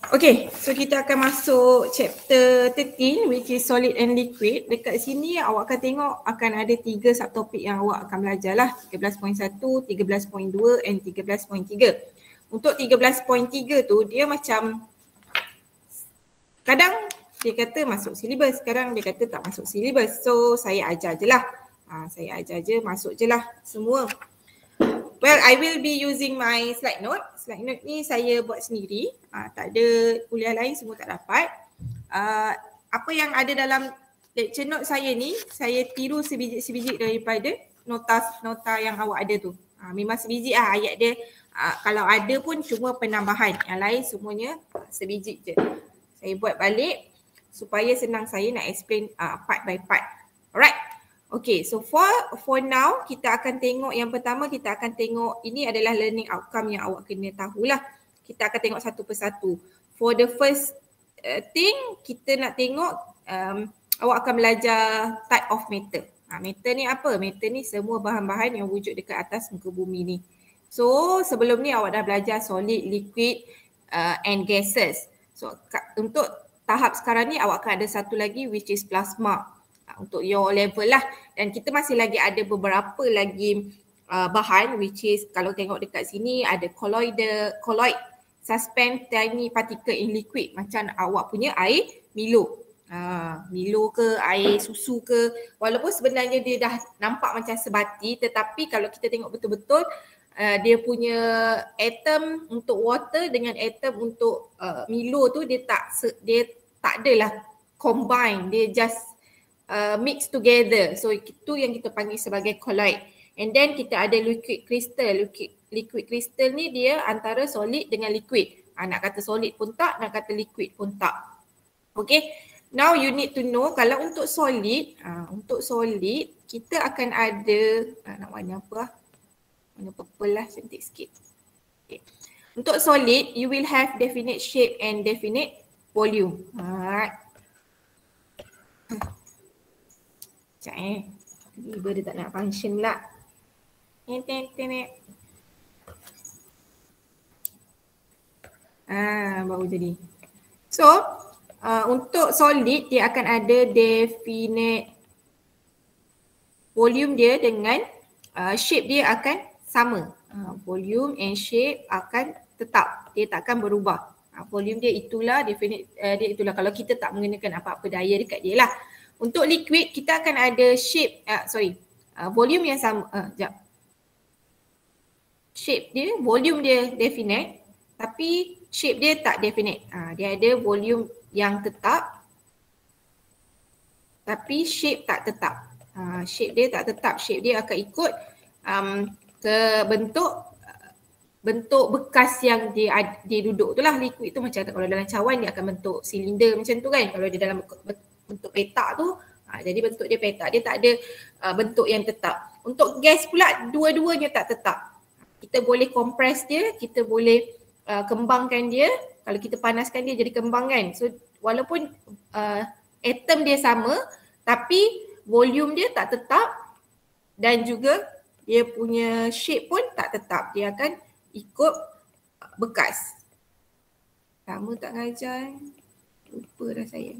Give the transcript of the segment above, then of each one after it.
Okay, so kita akan masuk chapter 13 which is solid and liquid. Dekat sini awak akan tengok akan ada 3 subtopik yang awak akan belajar lah. 13.1, 13.2 and 13.3. Untuk 13.3 tu dia macam kadang dia kata masuk silibus, kadang dia kata tak masuk silibus. So saya ajar je lah. Saya ajar je, masuk je lah semua. Well, I will be using my slide note. Slide note ni saya buat sendiri. Tak ada kuliah lain, semua tak dapat. Apa yang ada dalam lecture note saya ni, saya tiru sebiji-sebiji daripada nota yang awak ada tu. Memang sebiji lah ayat dia. Kalau ada pun cuma penambahan. Yang lain semuanya sebiji je. Saya buat balik supaya senang saya nak explain part by part. Alright. Okay, so for now kita akan tengok yang pertama, kita akan tengok ini adalah learning outcome yang awak kena tahulah. Kita akan tengok satu persatu. For the first thing, kita nak tengok awak akan belajar type of matter. Matter ni apa? Matter ni semua bahan-bahan yang wujud dekat atas muka bumi ni. So sebelum ni awak dah belajar solid, liquid and gases. So untuk tahap sekarang ni awak akan ada satu lagi which is plasma. Untuk your level lah, dan kita masih lagi ada beberapa lagi bahan which is kalau tengok dekat sini ada colloid, suspend tiny particle in liquid, macam awak punya air Milo. Milo ke air susu ke, walaupun sebenarnya dia dah nampak macam sebati, tetapi kalau kita tengok betul-betul dia punya atom untuk water dengan atom untuk Milo tu dia tak adalah combine, dia just mix together. So itu yang kita panggil sebagai colloid. And then kita ada liquid crystal. Liquid crystal ni dia antara solid dengan liquid. Nak kata solid pun tak, nak kata liquid pun tak. Okay. Now you need to know kalau untuk solid, kita akan ada nak warna apa lah? Warna purple lah, cantik sikit. Okay. Untuk solid, you will have definite shape and definite volume. Alright. Sekejap tiba dia tak nak function pula. Baru jadi. So, untuk solid dia akan ada definite volume dia dengan shape dia akan sama. Volume and shape akan tetap. Dia takkan berubah. Volume dia itulah, definite dia itulah kalau kita tak mengenakan apa-apa daya dekat dia lah. Untuk liquid kita akan ada shape, volume yang sama. Shape dia, volume dia definite, tapi shape dia tak definite. Dia ada volume yang tetap, tapi shape tak tetap. Shape dia tak tetap, shape dia akan ikut ke bentuk bekas yang dia duduk tu lah. Liquid tu macam kalau dalam cawan dia akan bentuk silinder macam tu kan. Kalau dia dalam bentuk petak tu, jadi bentuk dia petak, dia tak ada bentuk yang tetap. Untuk gas pula dua-duanya tak tetap. Kita boleh compress dia, kita boleh kembangkan dia. Kalau kita panaskan dia jadi kembang kan. So walaupun atom dia sama, tapi volume dia tak tetap dan juga dia punya shape pun tak tetap. Dia akan ikut bekas. Lama tak ngajar, lupa dah saya.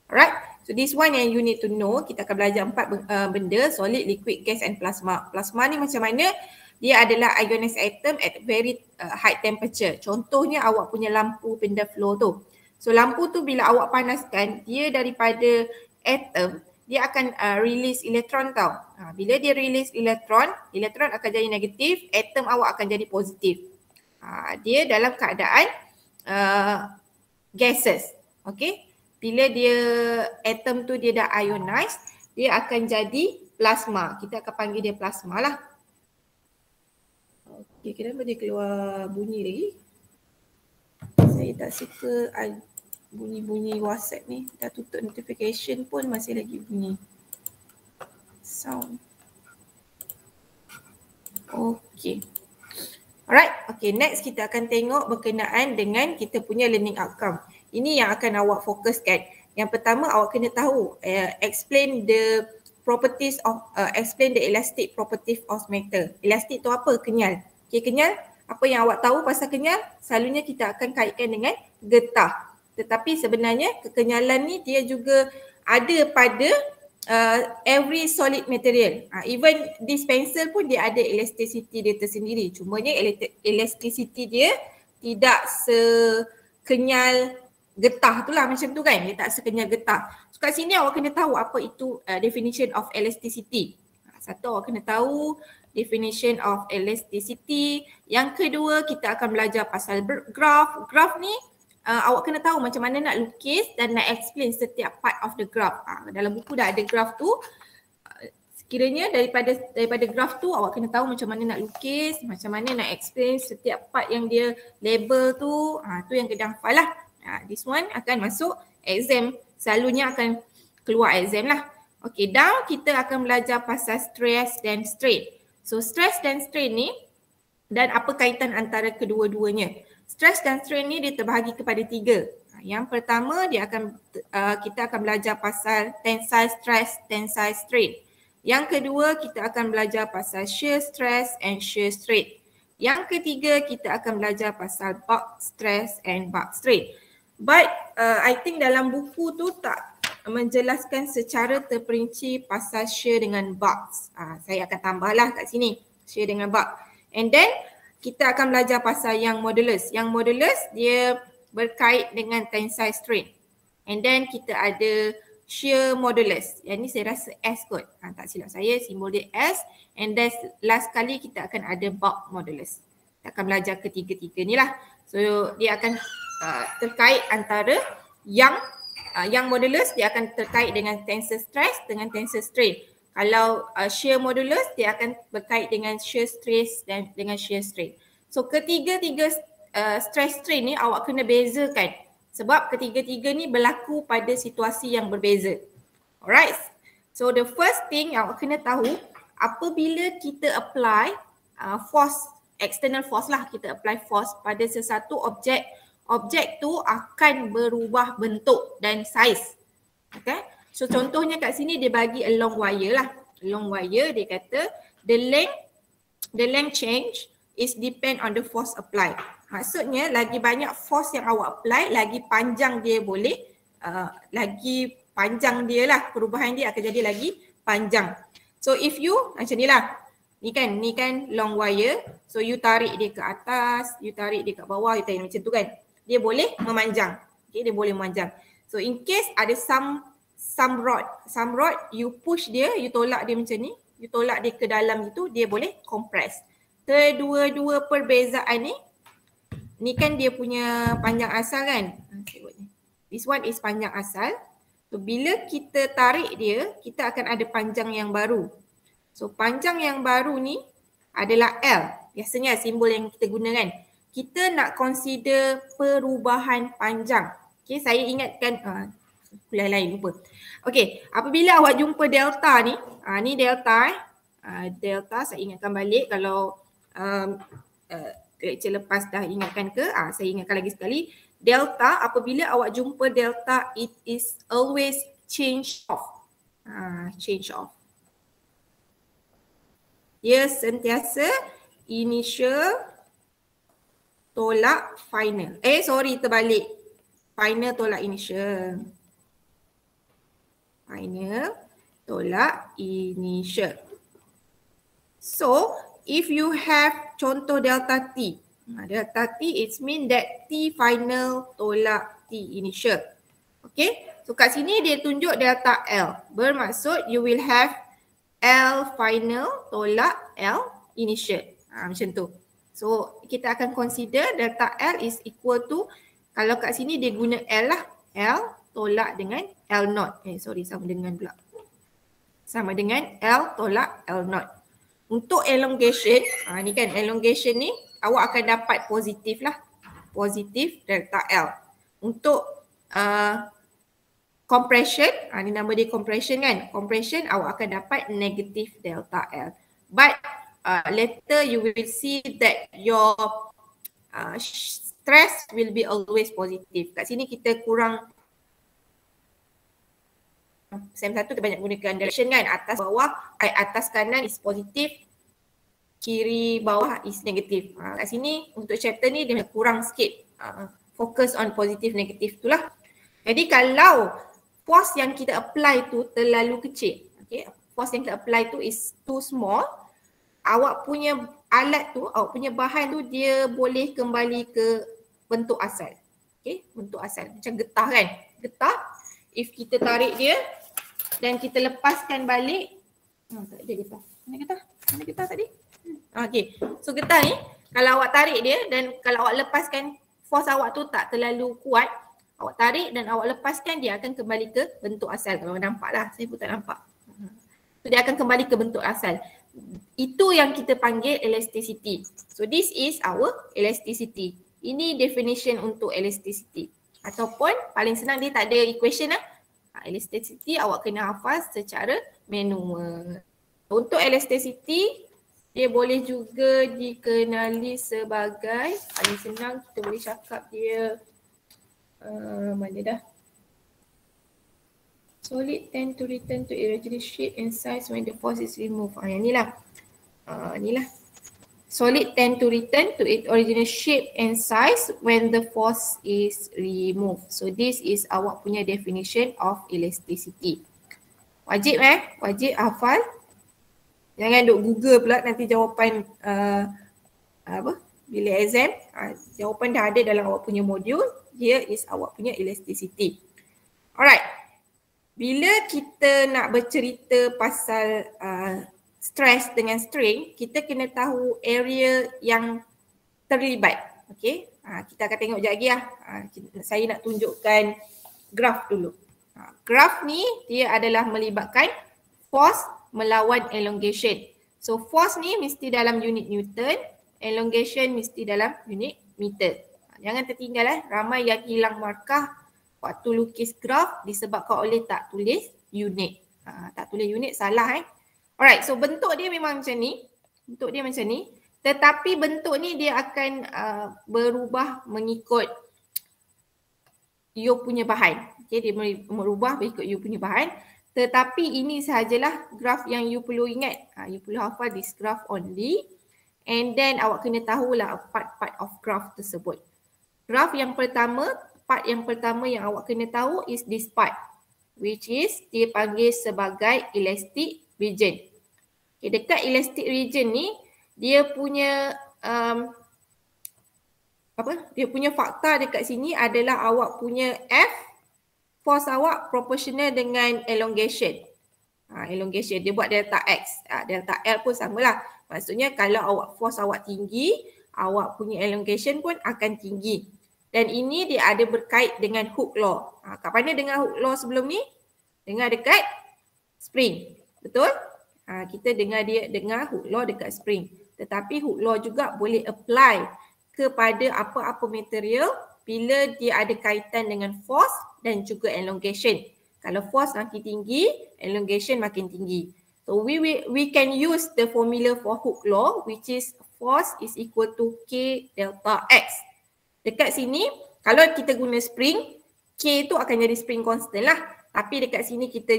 Alright, so this one yang you need to know. Kita akan belajar 4 benda, solid, liquid, gas and plasma. Plasma ni macam mana? Dia adalah ionized atom at very high temperature. Contohnya awak punya lampu pendar flow tu. So lampu tu bila awak panaskan, dia daripada atom, dia akan release elektron tau. Bila dia release elektron akan jadi negatif, atom awak akan jadi positif. Dia dalam keadaan gases. Okay. Bila dia atom tu dia dah ionized, dia akan jadi plasma. Kita akan panggil dia plasma lah. Okay, kenapa dia keluar bunyi lagi? Saya tak suka bunyi-bunyi WhatsApp ni. Dah tutup notification pun masih lagi bunyi. Sound. Okay. Alright, okay, next kita akan tengok berkenaan dengan kita punya learning outcome. Ini yang akan awak fokuskan. Yang pertama awak kena tahu, explain the elastic properties of matter. Elastic tu apa? Kenyal. Okay, kenyal. Apa yang awak tahu pasal kenyal, selalunya kita akan kaitkan dengan getah. Tetapi sebenarnya kekenyalan ni dia juga ada pada every solid material. Even this pencil pun dia ada elasticity dia tersendiri. Cumanya elasticity dia tidak sekenyal getah tu lah, macam tu kan. Dia tak sekenyal getah. So kat sini awak kena tahu apa itu definition of elasticity. Satu, awak kena tahu definition of elasticity. Yang kedua, kita akan belajar pasal graph. Graph ni awak kena tahu macam mana nak lukis dan nak explain setiap part of the graph. Dalam buku dah ada graph tu. Sekiranya daripada graph tu awak kena tahu macam mana nak lukis, macam mana nak explain setiap part yang dia label tu. Tu yang kena hafal lah. This one akan masuk exam. Selalunya akan keluar exam lah. Okay, down kita akan belajar pasal stress dan strain. So stress dan strain ni dan apa kaitan antara kedua-duanya. Stress dan strain ni dia terbahagi kepada 3. Yang pertama kita akan belajar pasal tensile stress, tensile strain. Yang kedua kita akan belajar pasal shear stress and shear strain. Yang ketiga kita akan belajar pasal bulk stress and bulk strain. But I think dalam buku tu tak menjelaskan secara terperinci pasal shear dengan bulk. Saya akan tambahlah kat sini shear dengan bulk. And then kita akan belajar pasal yang modulus. Yang modulus dia berkait dengan tensile strain. And then kita ada shear modulus. Yang ni saya rasa S kot. Tak silap saya simbol dia S. And then last kali kita akan ada bulk modulus. Kita akan belajar ketiga-tiga ni lah. So dia akan terkait antara yang modulus dia akan terkait dengan tensile stress dengan tensile strain. Kalau shear modulus dia akan berkait dengan shear stress dan dengan shear strain. So ketiga-tiga stress strain ni awak kena bezakan sebab ketiga-tiga ni berlaku pada situasi yang berbeza. Alright. So the first thing yang awak kena tahu apabila kita apply force, external force lah, kita apply force pada sesuatu objek, objek tu akan berubah bentuk dan saiz. Okay. So contohnya kat sini dia bagi a long wire lah. Long wire dia kata the length change is depend on the force applied. Maksudnya lagi banyak force yang awak apply, lagi panjang dia boleh, lagi panjang dia lah, perubahan dia akan jadi lagi panjang. So if you macam ni lah, ni kan long wire, so you tarik dia ke atas, you tarik dia ke bawah, you tarik macam tu kan, dia boleh memanjang. Okay, dia boleh memanjang. So in case ada some rod you push dia, you tolak dia macam ni, you tolak dia ke dalam gitu, dia boleh compress. Kedua-dua perbezaan ni kan dia punya panjang asal kan. This one is panjang asal. So bila kita tarik dia, kita akan ada panjang yang baru. So panjang yang baru ni adalah L. Biasanya simbol yang kita guna kan. Kita nak consider perubahan panjang. Okay, saya ingatkan kuliah lain lupa. Okay, apabila awak jumpa delta ni, ni delta delta saya ingatkan balik kalau lecture lepas dah ingatkan ke, saya ingatkan lagi sekali. Delta, apabila awak jumpa delta, it is always change off. Change off. Dia sentiasa initial tolak final. Terbalik. Final tolak initial. Final tolak initial. So, if you have contoh delta T. Delta T, it mean that T final tolak T initial. Okay, so kat sini dia tunjuk delta L. Bermaksud you will have L final tolak L initial. Macam tu. So kita akan consider delta L is equal to, kalau kat sini dia guna L lah. L tolak dengan L naught. Sama dengan pula. Sama dengan L tolak L naught. Untuk elongation, ni kan elongation ni awak akan dapat positif lah. Positif delta L. Untuk compression, ni nama dia compression kan. Compression awak akan dapat negatif delta L. But later you will see that your stress will be always positive. Kat sini kita kurang SEM 1 kita banyak gunakan direction kan, atas bawah, atas kanan is positif, kiri bawah is negatif. Kat sini untuk chapter ni dia kurang sikit. Focus on positif negatif tu lah. Jadi kalau force yang kita apply tu terlalu kecil, okay, force yang kita apply tu is too small, awak punya alat tu, awak punya bahan tu dia boleh kembali ke bentuk asal. Okay, bentuk asal. Macam getah kan? Getah, if kita tarik dia dan kita lepaskan balik, tak ada getah. Mana getah? Mana getah tadi? Okay, so getah ni kalau awak tarik dia dan kalau awak lepaskan, force awak tu tak terlalu kuat, awak tarik dan awak lepaskan, dia akan kembali ke bentuk asal. Kalau nampak lah, saya pun tak nampak. So dia akan kembali ke bentuk asal. Itu yang kita panggil elasticity. So this is our elasticity. Ini definition untuk elasticity. Ataupun paling senang dia tak ada equation lah. Elasticity awak kena hafaz secara manual. Untuk elasticity, dia boleh juga dikenali sebagai, paling senang kita boleh cakap dia, mana dah? Solid tend to return to original shape and size when the force is removed. Yang ni lah. Ni lah. Solid tend to return to its original shape and size when the force is removed. So this is awak punya definition of elasticity. Wajib wajib hafal. Jangan duk Google pula nanti jawapan bila exam. Jawapan dah ada dalam awak punya modul. Here is awak punya elasticity. Alright. Bila kita nak bercerita pasal stress dengan strain, kita kena tahu area yang terlibat. Okay, kita akan tengok sekejap lagi lah. Saya nak tunjukkan graf dulu. Graf ni dia adalah melibatkan force melawan elongation. So force ni mesti dalam unit Newton, elongation mesti dalam unit meter. Jangan tertinggal ramai yang hilang markah waktu lukis graf disebabkan oleh tak tulis unit. Tak tulis unit salah Alright, so bentuk dia memang macam ni. Bentuk dia macam ni. Tetapi bentuk ni dia akan berubah mengikut you punya bahan. Okay, dia berubah mengikut you punya bahan. Tetapi ini sahajalah graf yang you perlu ingat. You perlu hafal this graph only. And then awak kena tahulah part-part of graph tersebut. Graph yang pertama, part yang pertama yang awak kena tahu is this part. Which is dia panggil sebagai elastic region. Okay, dekat elastic region ni dia punya dia punya fakta dekat sini adalah awak punya F, force awak proportional dengan elongation. Elongation dia buat delta X. Delta L pun samalah. Maksudnya kalau awak force awak tinggi, awak punya elongation pun akan tinggi. Dan ini dia ada berkait dengan Hooke law. Kat mana dengar Hooke law sebelum ni? Dengar dekat spring. Betul? Kita dengar Hooke law dekat spring. Tetapi Hooke law juga boleh apply kepada apa-apa material bila dia ada kaitan dengan force dan juga elongation. Kalau force makin tinggi, elongation makin tinggi. So we can use the formula for Hooke law, which is force is equal to K delta X. Dekat sini, kalau kita guna spring, K tu akan jadi spring constant lah. Tapi dekat sini kita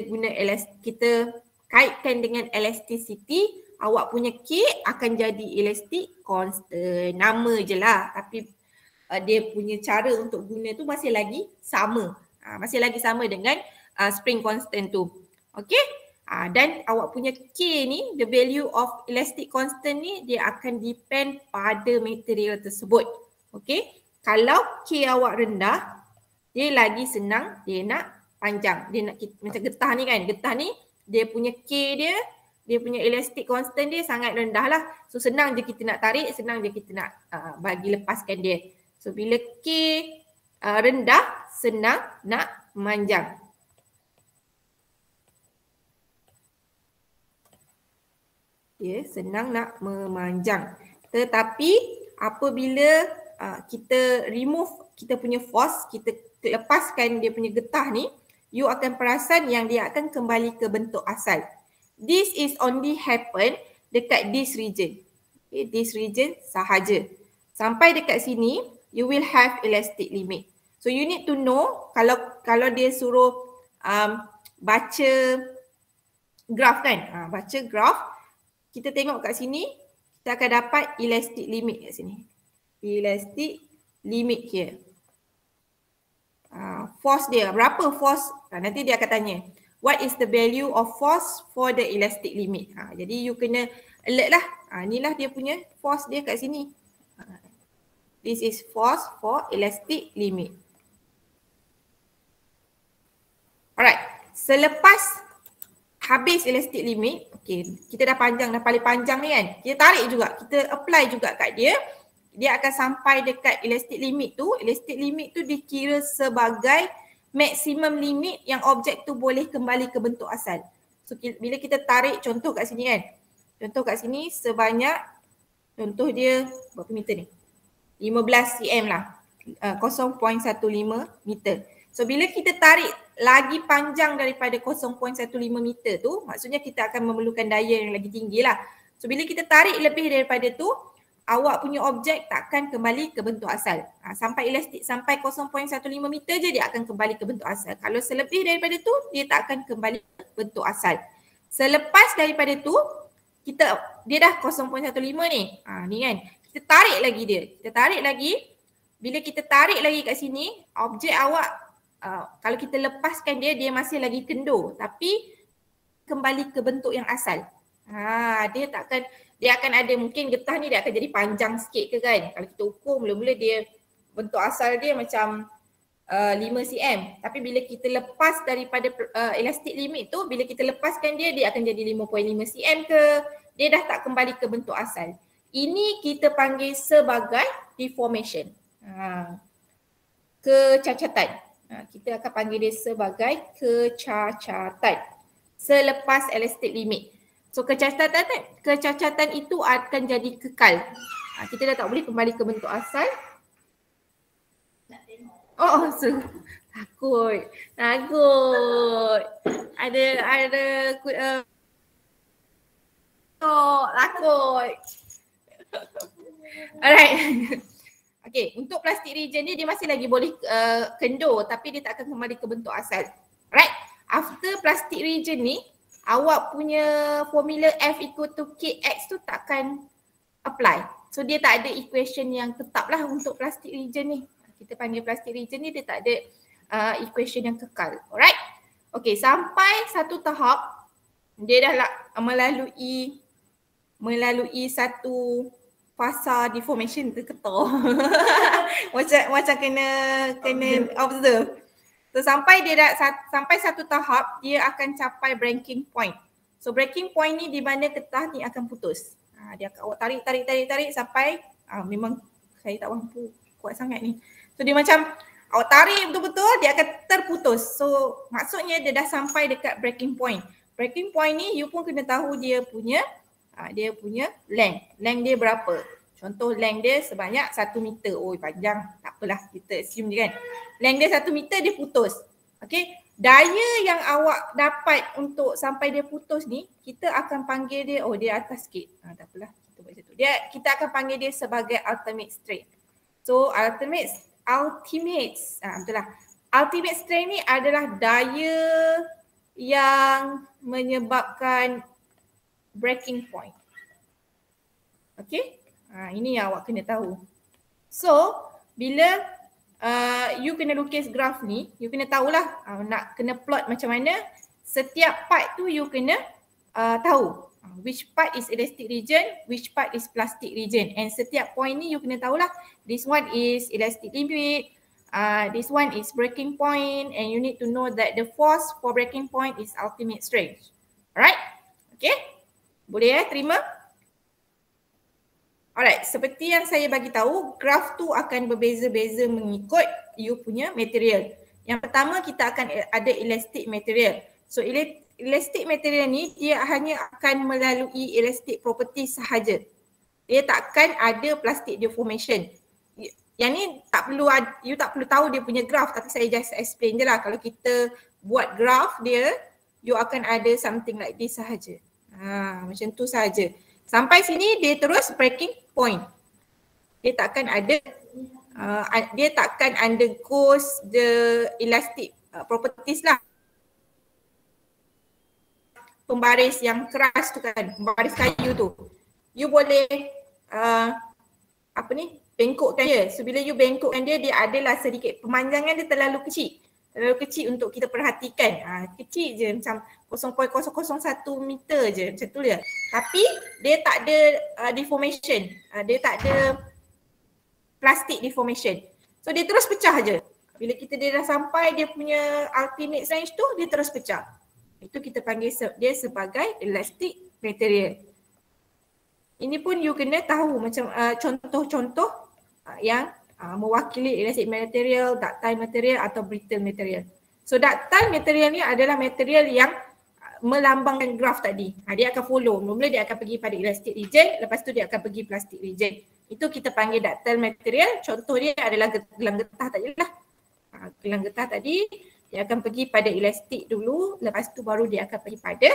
kaitkan dengan elasticity, awak punya K akan jadi elastic constant. Nama je lah. Tapi dia punya cara untuk guna tu masih lagi sama. Masih lagi sama dengan spring constant tu. Okay? Dan awak punya K ni, the value of elastic constant ni, dia akan depend pada material tersebut. Okay? Kalau K awak rendah, dia lagi senang, dia nak panjang. Dia nak macam getah ni kan. Getah ni, dia punya K dia punya elastic constant dia sangat rendah lah. So senang je kita nak tarik, senang je kita nak bagi lepaskan dia. So bila K rendah, senang nak memanjang. Senang nak memanjang. Tetapi apabila kita remove kita punya force, kita lepaskan dia punya getah ni, you akan perasan yang dia akan kembali ke bentuk asal. This is only happen dekat this region. Okay, this region sahaja. Sampai dekat sini, you will have elastic limit. So you need to know kalau dia suruh baca graph kan. Baca graph, kita tengok kat sini, kita kita akan dapat elastic limit kat sini. Elastic limit here. Force dia, berapa force? Nanti dia akan tanya, what is the value of force for the elastic limit? Jadi you kena alert lah. Inilah dia punya force dia kat sini. This is force for elastic limit. Alright, selepas habis elastic limit, okay, kita dah panjang, dah paling panjang ni kan. Kita tarik juga, kita apply juga kat dia. Dia akan sampai dekat elastic limit tu. Elastic limit tu dikira sebagai maximum limit yang objek tu boleh kembali ke bentuk asal. So bila kita tarik contoh kat sini kan. Contoh kat sini sebanyak, contoh dia berapa meter ni? 15 cm lah. 0.15 meter. So bila kita tarik lagi panjang daripada 0.15 meter tu, maksudnya kita akan memerlukan daya yang lagi tinggi lah. So bila kita tarik lebih daripada tu, awak punya objek takkan kembali ke bentuk asal. Sampai elastik sampai 0.15 meter je dia akan kembali ke bentuk asal. Kalau selebih daripada tu, dia tak akan kembali ke bentuk asal. Selepas daripada tu, dia dah 0.15 ni. Ni kan. Kita tarik lagi dia. Kita tarik lagi. Bila kita tarik lagi kat sini, objek awak kalau kita lepaskan dia, dia masih lagi kendur. Tapi kembali ke bentuk yang asal. Dia akan ada mungkin getah ni dia akan jadi panjang sikit ke kan. Kalau kita ukur mula-mula dia bentuk asal dia macam 5 cm. Tapi bila kita lepas daripada elastic limit tu, bila kita lepaskan dia, dia akan jadi 5.5 cm ke. Dia dah tak kembali ke bentuk asal. Ini kita panggil sebagai deformation. Kecacatan. Kita akan panggil dia sebagai kecacatan. Selepas elastic limit. So kecacatan itu akan jadi kekal. Kita dah tak boleh kembali ke bentuk asal. Takut. Takut. Alright. Okay, untuk plastik region ni dia masih lagi boleh kendur tapi dia tak akan kembali ke bentuk asal. Alright. After plastik region ni, awak punya formula F equal to Kx tu takkan apply. So dia tak ada equation yang tetap lah untuk plastik region ni. Kita panggil plastik region ni dia tak ada equation yang kekal. Alright. Okay, sampai satu tahap dia dah melalui satu fasa deformation terketor. macam kena observe. So sampai satu tahap dia akan capai breaking point. So breaking point ni di mana getah ni akan putus. Dia akan awak tarik sampai memang saya tak mampu kuat sangat ni. So dia macam awak tarik betul-betul dia akan terputus. So maksudnya dia dah sampai dekat breaking point. Breaking point ni you pun kena tahu dia punya length. Length dia berapa? Contoh length dia sebanyak 1 meter. Panjang. Tak apalah, kita assume je kan. Length dia 1 meter dia putus. Okay. Daya yang awak dapat untuk sampai dia putus ni, kita akan panggil dia, dia atas sikit. Tak apalah, kita buat macam tu. Kita akan panggil dia sebagai ultimate strain. So ultimate betul lah. Ultimate strain ni adalah daya yang menyebabkan breaking point. Okay. Ini yang awak kena tahu. So, bila you kena lukis graf ni, you kena tahulah nak kena plot macam mana. Setiap part tu you kena tahu which part is elastic region, which part is plastic region. And setiap point ni you kena tahulah this one is elastic limit, this one is breaking point, and you need to know that the force for breaking point is ultimate strain. Alright? Okay? Boleh terima? Alright, seperti yang saya bagi tahu, graf tu akan berbeza-beza mengikut you punya material. Yang pertama kita akan ada elastic material. So elastic material ni dia hanya akan melalui elastic property sahaja. Dia takkan ada plastic deformation. Yang ni you tak perlu tahu dia punya graf, tapi saya just explain je lah. Kalau kita buat graf dia, you akan ada something like this sahaja. Macam tu sahaja. Sampai sini dia terus breaking point. Dia takkan undergoes the elastic properties lah. Pembaris yang keras tu kan, pembaris kayu tu. You boleh bengkokkan dia. So bila you bengkokkan dia, dia adalah sedikit pemanjangan dia terlalu kecil untuk kita perhatikan. Kecil je macam 0.001 meter je macam tu dia. Tapi dia tak ada deformation. Dia tak ada plastic deformation. So dia terus pecah je. Bila dia dah sampai dia punya ultimate range tu, dia terus pecah. Itu kita panggil dia sebagai elastic material. Ini pun you kena tahu macam contoh-contoh yang mewakili elastic material, ductile material atau brittle material. So ductile material ni adalah material yang melambangkan graf tadi. Dia akan follow. Mula dia akan pergi pada elastic region, lepas tu dia akan pergi plastic region. Itu kita panggil ductile material. Contoh dia adalah gelang getah tadi lah. Gelang getah tadi dia akan pergi pada elastic dulu, lepas tu baru dia akan pergi pada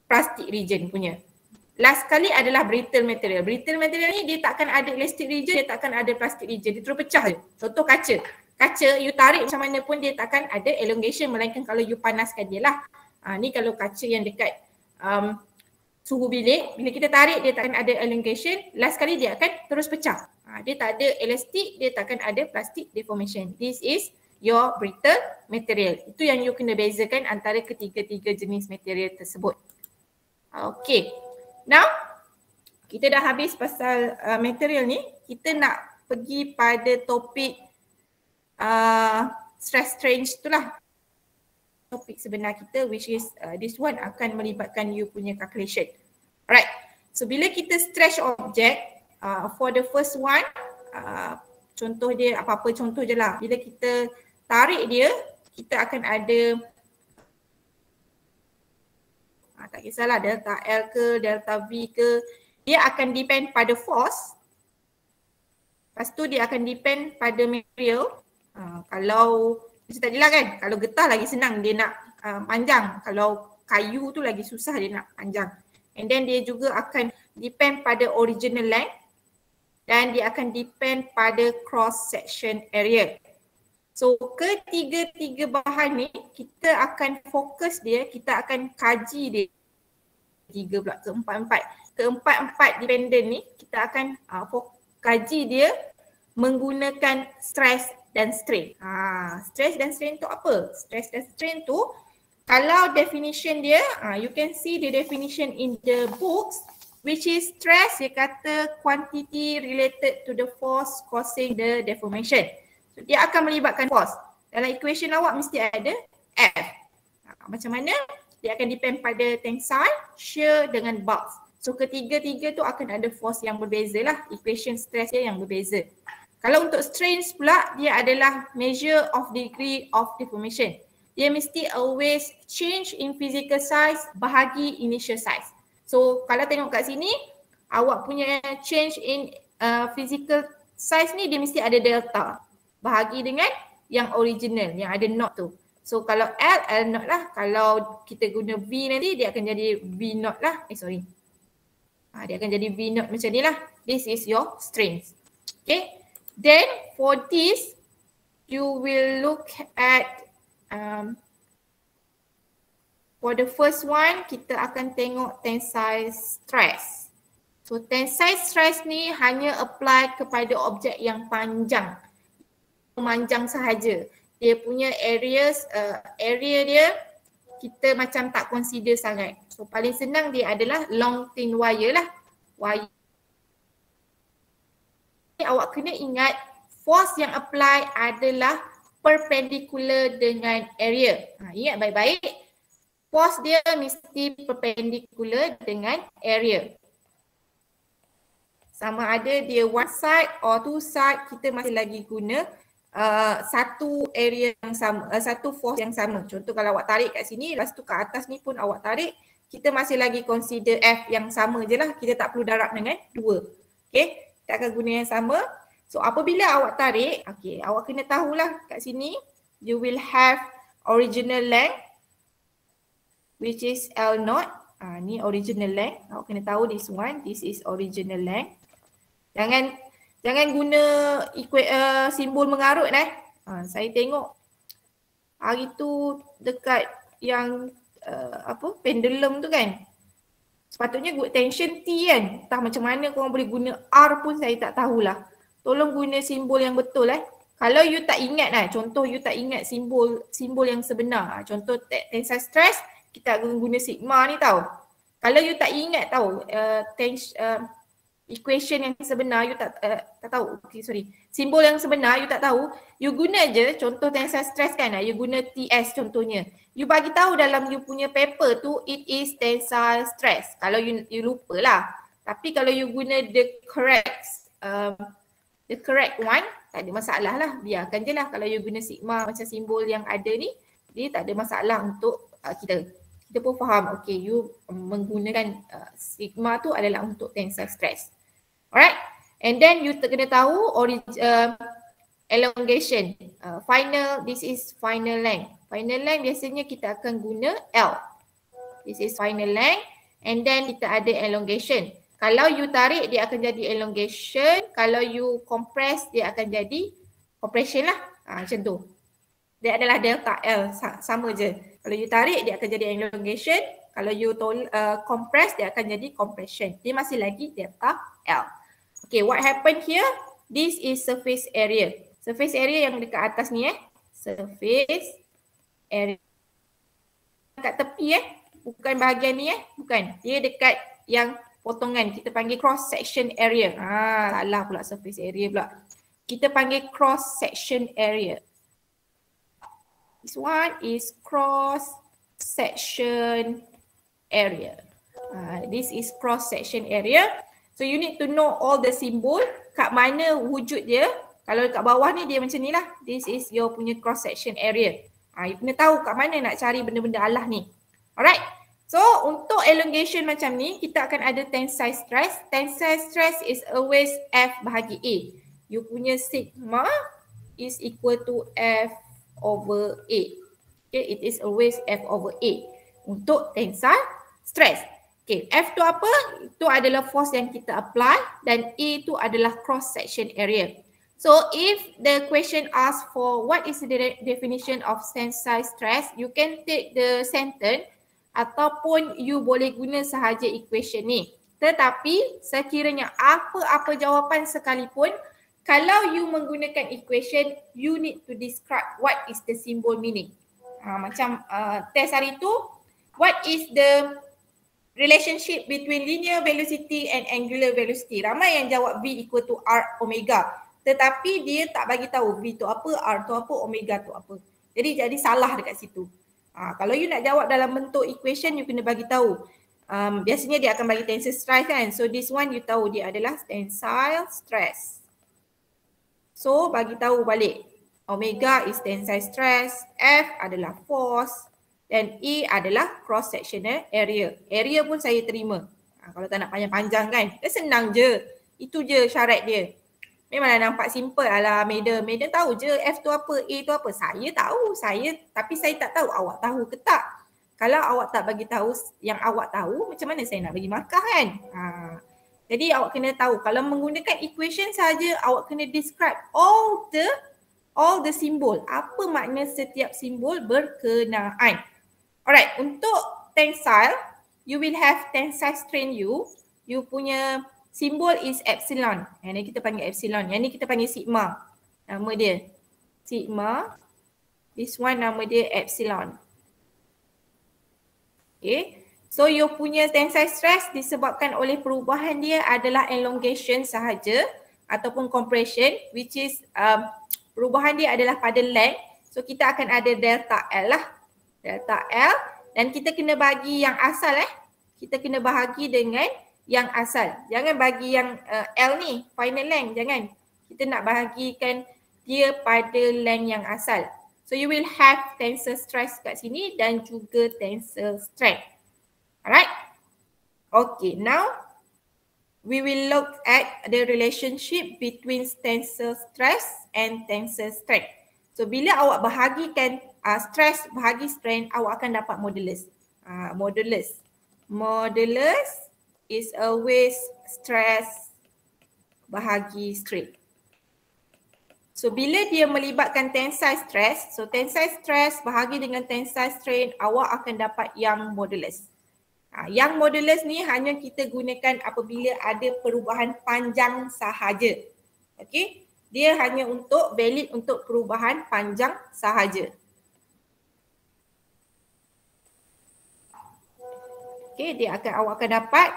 plastic region punya. Last kali adalah brittle material. Brittle material ni dia takkan ada elastic region, dia takkan ada plastic region. Dia terus pecah je. Contoh kaca. Kaca you tarik macam mana pun dia takkan ada elongation melainkan kalau you panaskan dia lah. Ni kalau kaca yang dekat suhu bilik, bila kita tarik dia takkan ada elongation. Last kali dia akan terus pecah. Dia tak ada elastic, dia takkan ada plastic deformation. This is your brittle material. Itu yang you kena bezakan antara ketiga-tiga jenis material tersebut. Okay. Now, kita dah habis pasal material ni. Kita nak pergi pada topik stress strain tu lah. Topik sebenar kita which is this one akan melibatkan you punya calculation. Alright. So, bila kita stretch object, for the first one, contoh dia apa-apa contoh je lah. Bila kita tarik dia, kita akan ada tak kisahlah delta L ke, delta V ke, dia akan depend pada force. Lepas tu dia akan depend pada material. Kalau macam tadi lah kan, kalau getah lagi senang dia nak panjang. Kalau kayu tu lagi susah dia nak panjang. And then dia juga akan depend pada original length dan dia akan depend pada cross section area. So ketiga-tiga bahan ni kita akan fokus dia, kita akan kaji dia. Tiga pula, keempat-empat dependent ni kita akan kaji dia menggunakan stress dan strain. Stress dan strain tu apa? Stress dan strain tu kalau definition dia, you can see the definition in the books, which is stress dia kata quantity related to the force causing the deformation. So dia akan melibatkan force. Dalam equation awak mesti ada F. Macam mana? Dia akan depend pada tensile, shear dengan bulk. So ketiga-tiga tu akan ada force yang berbeza lah. Equation stress dia yang berbeza. Kalau untuk strains pula, dia adalah measure of degree of deformation. Dia mesti always change in physical size bahagi initial size. So kalau tengok kat sini, awak punya change in physical size ni dia mesti ada delta. Bahagi dengan yang original, yang ada knot tu. So kalau L knot lah. Kalau kita guna V nanti dia akan jadi V knot lah. Dia akan jadi V knot macam ni lah. This is your strains. Okay. Then for this, you will look at for the first one, kita akan tengok tensile stress. So tensile stress ni hanya apply kepada objek yang panjang. Memanjang sahaja. Dia punya area dia kita macam tak consider sangat. So paling senang dia adalah long thin wire lah. Wire. Awak kena ingat force yang apply adalah perpendicular dengan area. Ingat baik-baik. Force dia mesti perpendicular dengan area. Sama ada dia one side or two side, kita masih lagi guna satu area yang sama, satu force yang sama. Contoh kalau awak tarik kat sini, lepas tu kat atas ni pun awak tarik, kita masih lagi consider F yang sama je lah. Kita tak perlu darab dengan 2. Okay, kita akan guna yang sama. So apabila awak tarik, okay, awak kena tahulah kat sini, you will have original length which is L naught. Ni original length. Awak kena tahu this one, this is original length. Jangan guna simbol mengarut saya tengok hari tu dekat yang pendulum tu kan. Sepatutnya good tension T kan. Entah macam mana korang boleh guna R pun saya tak tahulah. Tolong guna simbol yang betul Kalau you tak ingat contoh you tak ingat simbol yang sebenar. Contoh tensile stress, kita akan guna sigma ni tau. Kalau you tak ingat tau equation yang sebenar you tak tahu. Okay, sorry. Simbol yang sebenar you tak tahu, you guna je contoh tensile stress kan, you guna TS contohnya. You bagi tahu dalam you punya paper tu it is tensile stress. Kalau you lupa lah. Tapi kalau you guna the correct one, tak ada masalah lah. Biarkan je lah kalau you guna sigma macam simbol yang ada ni, dia tak ada masalah untuk kita. Kita pun faham, okay, you menggunakan sigma tu adalah untuk tensile stress. Alright, and then you kena tahu elongation. This is final length. Final length biasanya kita akan guna L. This is final length, and then kita ada elongation. Kalau you tarik dia akan jadi elongation, kalau you compress dia akan jadi compression lah. Macam tu. Dia adalah delta L, sama je. Kalau you tarik dia akan jadi elongation, kalau you compress dia akan jadi compression. Dia masih lagi delta L. Okay, what happened here? This is surface area. Surface area yang dekat atas ni surface area. Dekat tepi bukan bahagian ni bukan. Dia dekat yang potongan, kita panggil cross section area. Salah pula surface area pula. Kita panggil cross section area. This one is cross section area. This is cross section area. So you need to know all the symbol, kat mana wujud dia. Kalau kat bawah ni dia macam ni lah. This is your punya cross section area. You kena tahu kat mana nak cari benda-benda Allah ni. Alright. So untuk elongation macam ni, kita akan ada tensile stress. Tensile stress is always F bahagi A. You punya sigma is equal to F over A. Okay, it is always F over A untuk tensile stress. Okay, F tu apa? Itu adalah force yang kita apply dan A tu adalah cross section area. So if the question asks for what is the definition of tensile stress, you can take the sentence ataupun you boleh guna sahaja equation ni. Tetapi sekiranya apa-apa jawapan sekalipun, kalau you menggunakan equation, you need to describe what is the symbol meaning. Macam test hari tu, what is the relationship between linear velocity and angular velocity? Ramai yang jawab V equal to R omega. Tetapi dia tak bagi tahu V tu apa, R tu apa, omega tu apa. Jadi salah dekat situ. Kalau you nak jawab dalam bentuk equation, you kena bagi tahu. Biasanya dia akan bagi tensile stress kan. So this one you tahu dia adalah tensile stress. So bagi tahu balik. Omega is tensile stress, F adalah force dan E adalah cross sectional area. Area pun saya terima. Kalau tak nak panjang-panjang kan. Dia senang je. Itu je syarat dia. Memanglah nampak simple. Alah Maiden tahu je F tu apa, A tu apa. Saya tahu. Tapi saya tak tahu awak tahu ke tak. Kalau awak tak bagi tahu yang awak tahu, macam mana saya nak bagi markah kan? Jadi awak kena tahu. Kalau menggunakan equation saja, awak kena describe all the symbol. Apa makna setiap simbol berkenaan. Alright, untuk tensile, you will have tensile strain U. You punya simbol is epsilon. Yang ni kita panggil epsilon. Yang ni kita panggil sigma. Nama dia sigma. This one nama dia epsilon. Okay. So you punya tensile stress disebabkan oleh perubahan dia adalah elongation sahaja ataupun compression, which is perubahan dia adalah pada length. So kita akan ada delta L lah. Delta L dan kita kena bagi yang asal Kita kena bahagi dengan yang asal. Jangan bagi yang L ni, final length. Jangan. Kita nak bahagikan dia pada length yang asal. So you will have tensile stress kat sini dan juga tensile strength. Alright. Okay, now we will look at the relationship between tensile stress and tensile strength. So bila awak bahagikan stress bahagi strain, awak akan dapat modulus. Modulus is always stress bahagi strain. So bila dia melibatkan tensile stress bahagi dengan tensile strain, awak akan dapat yang modulus. Yang modulus ni hanya kita gunakan apabila ada perubahan panjang sahaja. Okey, dia hanya untuk valid untuk perubahan panjang sahaja. Okey, awak akan dapat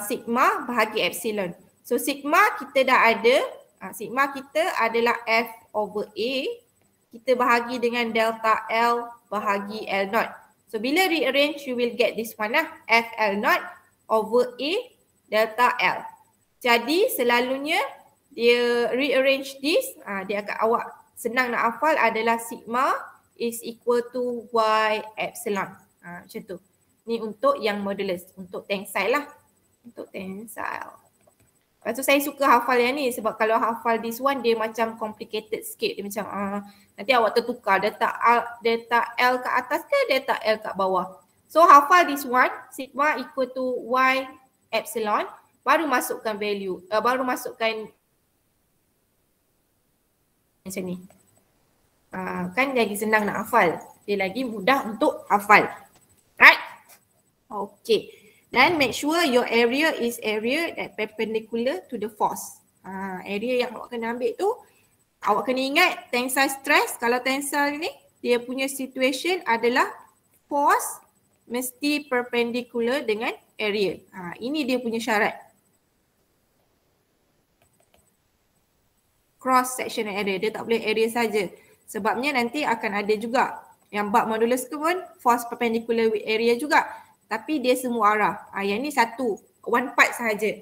sigma bahagi epsilon. So sigma kita dah ada, sigma kita adalah F over A, kita bahagi dengan delta L bahagi L naught. So bila rearrange you will get this one lah, F L naught over A delta L. Jadi selalunya dia rearrange this, dia akan awak senang nak hafal adalah sigma is equal to Y epsilon. Macam tu. Ni untuk yang modulus, untuk tensile lah. Untuk tensile. Lepas tu saya suka hafal yang ni sebab kalau hafal this one dia macam complicated sikit. Dia macam nanti awak tertukar delta L kat atas ke delta L kat bawah. So hafal this one, sigma equal to Y epsilon, baru masukkan value, baru masukkan macam ni. Kan lagi senang nak hafal. Dia lagi mudah untuk hafal. Right? Okay. Dan make sure your area is area that perpendicular to the force. Area yang awak kena ambil tu, awak kena ingat tensile stress, kalau tensile ni, dia punya situation adalah force mesti perpendicular dengan area. Ini dia punya syarat. Cross sectional area, dia tak boleh area saja. Sebabnya nanti akan ada juga yang bab modulus tu pun force perpendicular with area juga. Tapi dia semua arah. Yang ni satu, one part sahaja.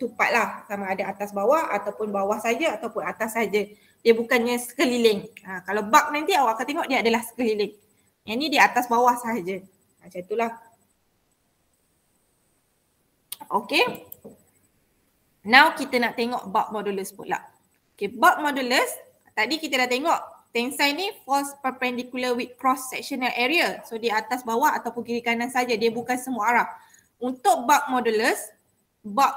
Two part lah. Sama ada atas bawah ataupun bawah saja ataupun atas saja. Dia bukannya sekeliling. Kalau bug nanti awak akan tengok dia adalah sekeliling. Yang ni dia atas bawah sahaja. Macam itulah. Okay. Now kita nak tengok bug modulus pula. Okay, bug modulus. Tadi kita dah tengok. Tensile ni force perpendicular with cross sectional area. So dia atas bawah ataupun kiri kanan saja. Dia bukan semua arah. Untuk bug modulus, bug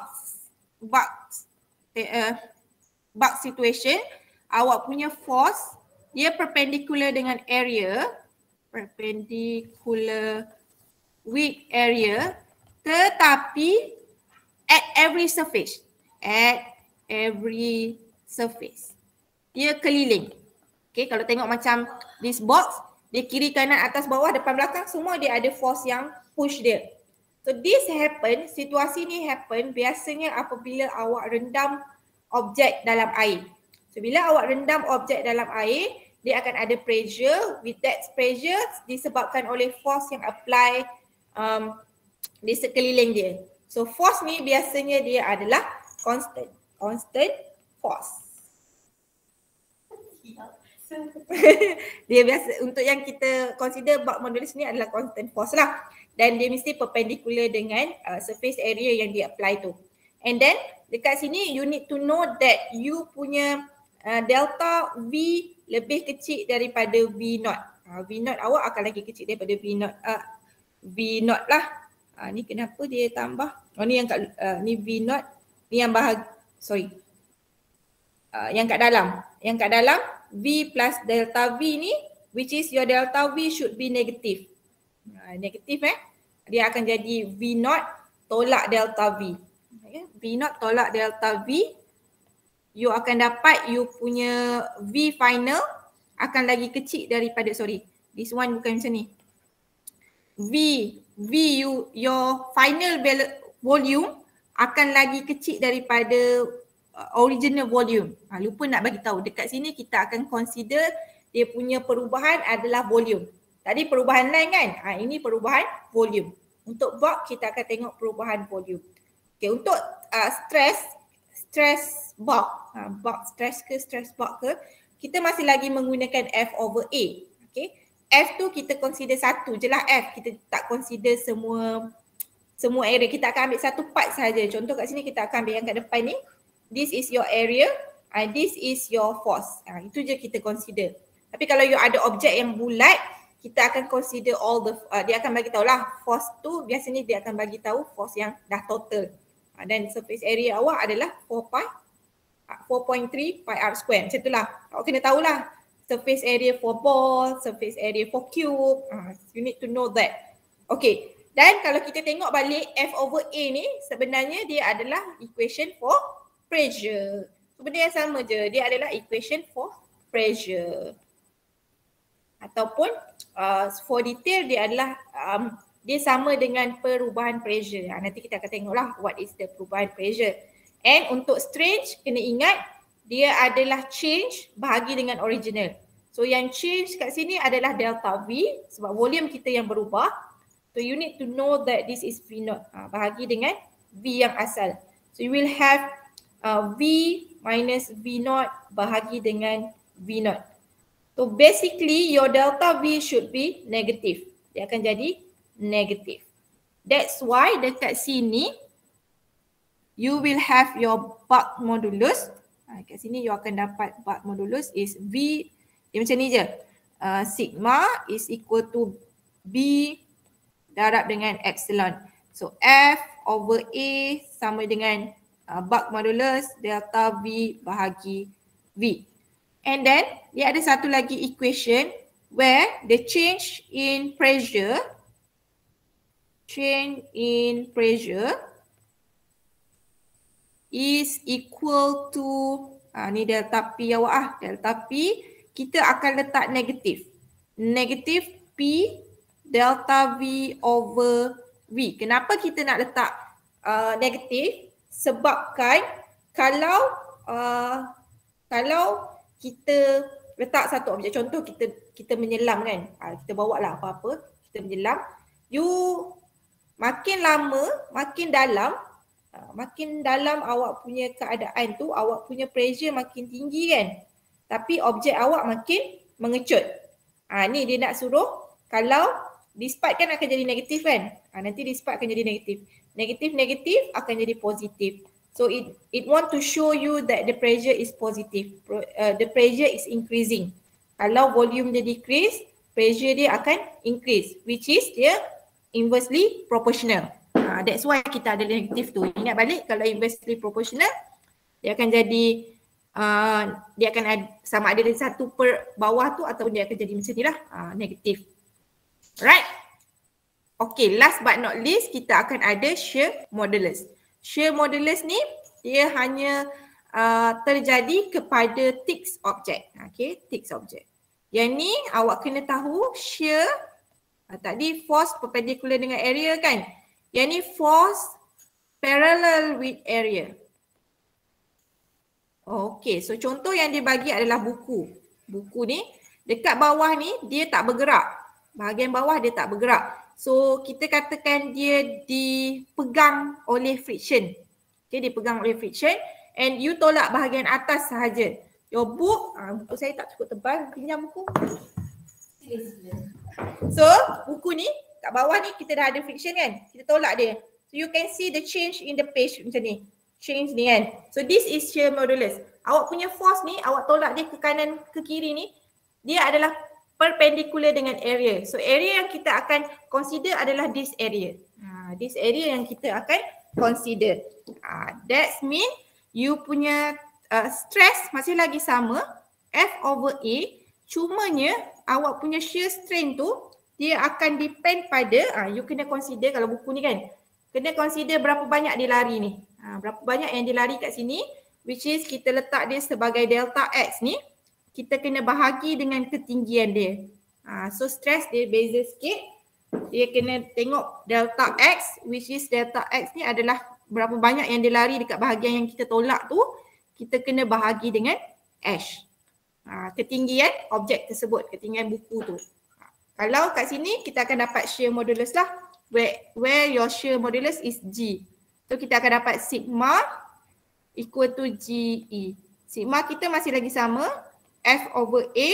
situation, awak punya force dia perpendicular dengan area, perpendicular with area, tetapi at every surface. At every surface. Dia keliling. Okay, kalau tengok macam this box, dia kiri kanan atas bawah depan belakang semua dia ada force yang push dia. So this happen, situasi ni happen biasanya apabila awak rendam objek dalam air. So bila awak rendam objek dalam air, dia akan ada pressure. With that pressure disebabkan oleh force yang apply di sekeliling dia. So force ni biasanya dia adalah constant force. Dia biasa untuk yang kita consider bug modulus ni adalah constant force lah, dan dia mesti perpendicular dengan surface area yang dia apply tu. And then dekat sini you need to know that you punya delta V lebih kecil daripada V naught. V naught awak akan lagi kecil daripada V naught. V naught lah. Ni kenapa dia tambah? Ni yang kat ni V naught, ni yang yang kat dalam. Yang kat dalam V plus delta V ni, which is your delta V should be negative. Negatif dia akan jadi V naught tolak delta V. V naught tolak delta V, you akan dapat you punya V final akan lagi kecil daripada, this one bukan macam ni. Your final volume akan lagi kecil daripada original volume. Lupa nak bagi tahu. Dekat sini kita akan consider dia punya perubahan adalah volume. Tadi perubahan line kan? Ini perubahan volume. Untuk bulk kita akan tengok perubahan volume. Okay, untuk stress bulk, bulk stress ke stress bulk ke, kita masih lagi menggunakan F over A. Okay. F tu kita consider satu je lah F. Kita tak consider semua area. Kita akan ambil satu part saja. Contoh kat sini kita akan ambil yang kat depan ni. This is your area and this is your force. Itu je kita consider. Tapi kalau you ada objek yang bulat, kita akan consider all the, dia akan bagi tahulah force tu biasanya dia akan bagi tahu force yang dah total. Dan surface area awak adalah 4.3 pi r square. Macam itulah. Awak kena tahulah surface area for ball, surface area for cube. You need to know that. Okay. Dan kalau kita tengok balik F over A ni sebenarnya dia adalah equation for pressure. So, benda yang sama je, dia adalah equation for pressure. Ataupun for detail dia adalah dia sama dengan perubahan pressure. Nanti kita akan tengoklah what is the perubahan pressure. And untuk strange kena ingat dia adalah change bahagi dengan original. So yang change kat sini adalah delta V sebab volume kita yang berubah. So you need to know that this is V naught bahagi dengan V yang asal. So you will have V minus V naught bahagi dengan V naught. So basically your delta V should be negative. Dia akan jadi negative. That's why dekat sini you will have your bulk modulus. Kat sini you akan dapat bulk modulus is V. Dia macam ni je. Sigma is equal to B darab dengan epsilon. So F over A sama dengan bulk modulus delta V bahagi V. And then dia ada satu lagi equation where the change in pressure is equal to ni delta P awak delta P kita akan letak negatif. Negatif P delta V over V. Kenapa kita nak letak negatif? Sebabkan kalau kita letak satu objek, contoh kita menyelam kan, kita bawa lah apa-apa, kita menyelam, you makin lama, makin dalam awak punya keadaan tu, awak punya pressure makin tinggi kan, tapi objek awak makin mengecut. Ni dia nak suruh, kalau despite kan akan jadi negatif kan, nanti despite akan jadi negatif. Negatif akan jadi positif. So it want to show you that the pressure is positive. The pressure is increasing. Kalau volume dia decrease, pressure dia akan increase, which is dia inversely proportional. That's why kita ada negatif tu. Ingat balik kalau inversely proportional, dia akan jadi dia akan sama ada dari satu per bawah tu atau dia akan jadi macam ni lah, negatif. Right? Okay, last but not least kita akan ada shear modulus. Shear modulus ni dia hanya terjadi kepada fixed object. Okay, fixed object. Yang ni awak kena tahu shear, tadi force perpendicular dengan area kan. Yang ni force parallel with area. Okay, so contoh yang dia bagi adalah buku. Buku ni dekat bawah ni dia tak bergerak. Bahagian bawah dia tak bergerak. So kita katakan dia dipegang oleh friction. Okay, dipegang oleh friction and you tolak bahagian atas sahaja. Your book, buku saya tak cukup tebal, pinjam buku. So buku ni kat bawah ni kita dah ada friction kan, kita tolak dia. So you can see the change in the page macam ni. Change ni kan. So this is shear modulus. Awak punya force ni, awak tolak dia ke kanan ke kiri ni, dia adalah perpendicular dengan area. So area yang kita akan consider adalah this area. This area yang kita akan consider. That mean you punya stress masih lagi sama, F over A. Cumanya awak punya shear strain tu dia akan depend pada, you kena consider kalau buku ni kan, kena consider berapa banyak dia lari ni. Berapa banyak yang dia lari kat sini, which is kita letak dia sebagai delta X ni. Kita kena bahagi dengan ketinggian dia. So stress dia beza sikit. Dia kena tengok delta X, which is delta X ni adalah berapa banyak yang dia lari dekat bahagian yang kita tolak tu. Kita kena bahagi dengan H. Ketinggian objek tersebut, ketinggian buku tu. Kalau kat sini kita akan dapat shear modulus lah. Where your shear modulus is G. So kita akan dapat sigma equal to GE. Sigma kita masih lagi sama. F over A,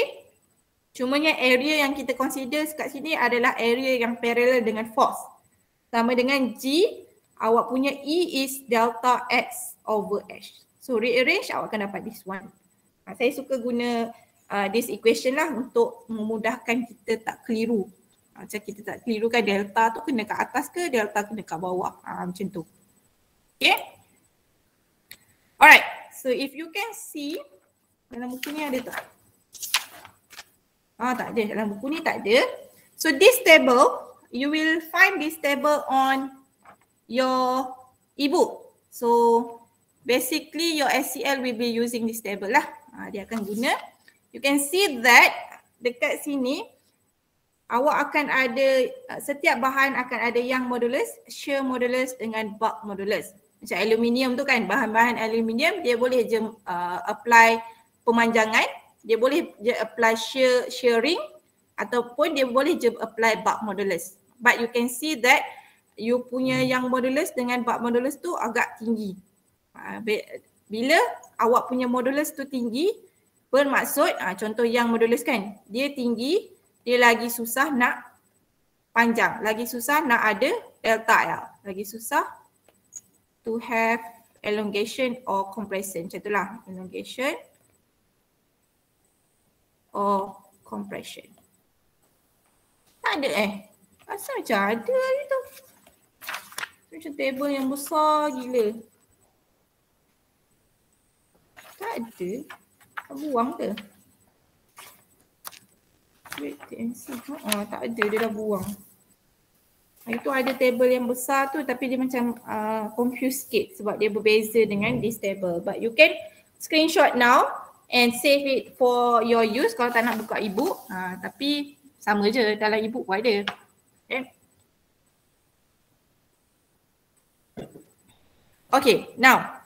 cumanya area yang kita consider kat sini adalah area yang parallel dengan force. Sama dengan G, awak punya E is delta X over H. So rearrange awak akan dapat this one. Saya suka guna this equation lah untuk memudahkan kita tak keliru. Macam kita tak keliru kan delta tu kena kat atas ke delta kena kat bawah. Macam tu. Okay. Alright. So if you can see, dalam buku ni ada tak? Tak ada. Dalam buku ni tak ada. So this table, you will find this table on your ebook. So basically your SCL will be using this table lah. Dia akan guna. You can see that dekat sini awak akan ada, setiap bahan akan ada yang modulus, shear modulus dengan bulk modulus. Macam aluminium tu kan, bahan-bahan aluminium dia boleh je apply pemanjangan, dia boleh je apply shearing ataupun dia boleh je apply bulk modulus. But you can see that you punya yang modulus dengan bulk modulus tu agak tinggi. Bila awak punya modulus tu tinggi, bermaksud contoh yang modulus kan, dia tinggi, dia lagi susah nak panjang, lagi susah nak ada delta L, lagi susah to have elongation or compression. Macam itulah, elongation or compression. Tak ada asal macam ada gitu. Macam table yang besar gila. Tak ada. Buang ke? Wait and see. Tak ada, dia dah buang. Itu ada table yang besar tu tapi dia macam confused sikit sebab dia berbeza dengan this table. But you can screenshot now and save it for your use kalau tak nak buka ebook. Tapi sama je, dalam ebook pun ada. Okay. Okay, now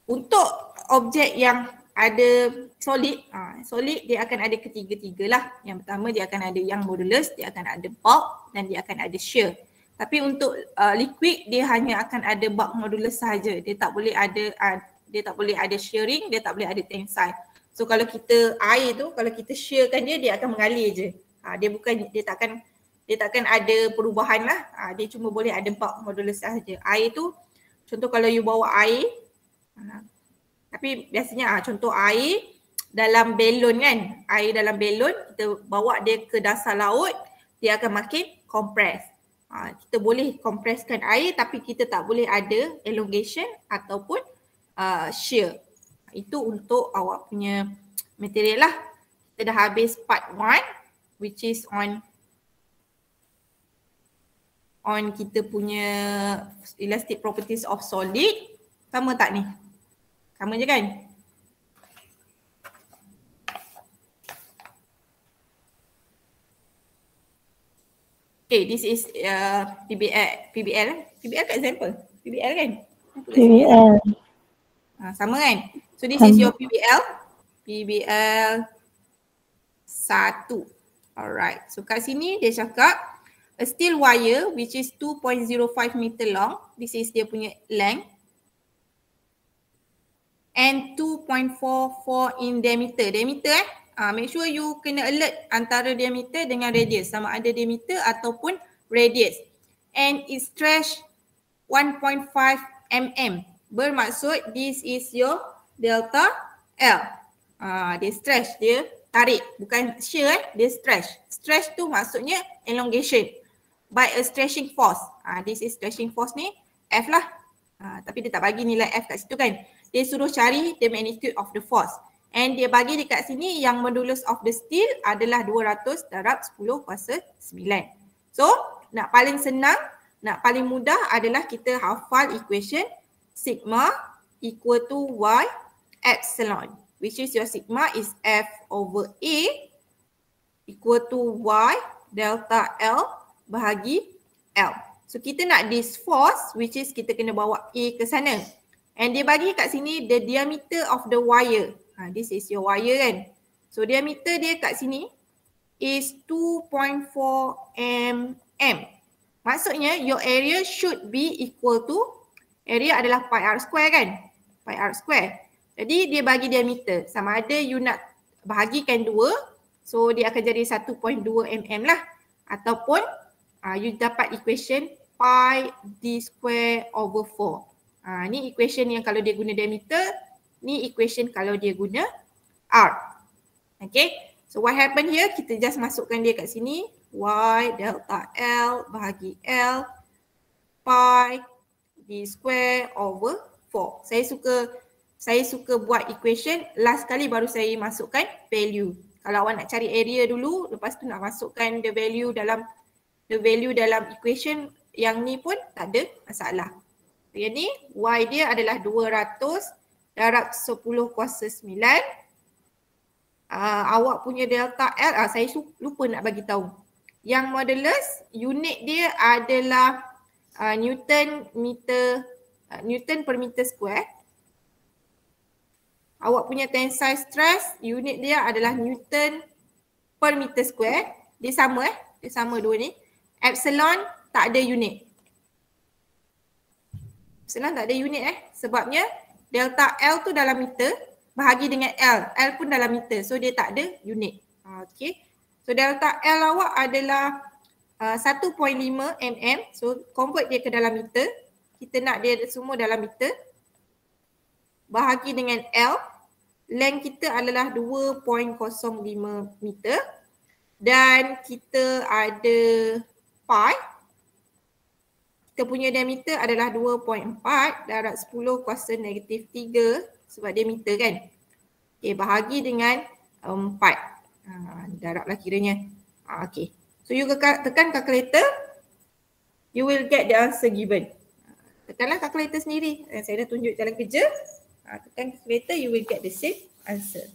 untuk objek yang ada solid, solid dia akan ada ketiga-tiga lah. Yang pertama dia akan ada yang modulus, dia akan ada bulk dan dia akan ada shear. Tapi untuk liquid dia hanya akan ada bulk modulus sahaja. Dia tak boleh ada shearing, dia tak boleh ada tensile. So kalau kita air tu, kalau kita shearkan dia akan mengalir je. Dia takkan ada perubahan lah. Dia cuma boleh ada bulk modulus sahaja. Air tu contoh kalau you bawa air, tapi biasanya contoh air dalam belon kan, air dalam belon kita bawa dia ke dasar laut, dia akan makin kompres. Kita boleh kompreskan air tapi kita tak boleh ada elongation ataupun shear. Itu untuk awak punya material lah. Kita dah habis part 1 which is on kita punya elastic properties of solid. Sama tak ni? Sama je kan? Okay, this is PBL. PBL kat example. PBL kan? PBL. Sama kan? So this is your PBL. PBL 1. Alright. So kat sini dia cakap a steel wire which is 2.05 meter long. This is dia punya length. And 2.44 in diameter. Diameter make sure you kena alert antara diameter dengan radius. Sama ada diameter ataupun radius. And it stretch 1.5 mm. Bermaksud this is your delta L. Dia stretch, dia tarik. Bukan shear dia stretch. Stretch tu maksudnya elongation by a stretching force. This is stretching force ni F lah. Tapi dia tak bagi nilai F kat situ kan. Dia suruh cari the magnitude of the force. And dia bagi dekat sini yang modulus of the steel adalah 200 darab 10 kuasa 9. So nak paling senang, nak paling mudah adalah kita hafal equation sigma equal to Y epsilon. Which is your sigma is F over A equal to Y delta L bahagi L. So kita nak this force which is kita kena bawa A ke sana. And dia bagi kat sini the diameter of the wire. This is your wire kan. So diameter dia kat sini is 2.4 mm. Maksudnya your area should be equal to, area adalah pi r square kan. Pi r square. Jadi dia bagi diameter. Sama ada you nak bahagikan 2. So dia akan jadi 1.2 mm lah. Ataupun you dapat equation pi d square over 4. Ni equation yang kalau dia guna diameter, ni equation kalau dia guna R. Okay, so what happen here, kita just masukkan dia kat sini. Y delta L bahagi L pi d square over 4. Saya suka buat equation last kali baru saya masukkan value. Kalau awak nak cari area dulu, lepas tu nak masukkan the value dalam the value dalam equation yang ni pun tak ada masalah. Yang ni Y dia adalah 200 darab 10 kuasa 9. Awak punya delta L, saya lupa nak bagi tahu. Yang modulus unit dia adalah Newton per meter square. Awak punya tensile stress unit dia adalah Newton per meter square. Dia sama dia sama dua ni. Epsilon tak ada unit. Epsilon tak ada unit sebabnya delta L tu dalam meter bahagi dengan L. L pun dalam meter. So dia tak ada unit. Okay. So delta L awak adalah 1.5 mm. So convert dia ke dalam meter. Kita nak dia semua dalam meter. Bahagi dengan L. Length kita adalah 2.05 meter. Dan kita ada pi. Kita punya diameter adalah 2.4 darab 10 kuasa negatif 3 sebab dia meter kan. Okay, bahagi dengan 4. Darablah kiranya. Okay. So you tekan calculator, you will get the answer given. Tekanlah calculator sendiri. Saya dah tunjuk jalan kerja. Tekan calculator, you will get the same answer.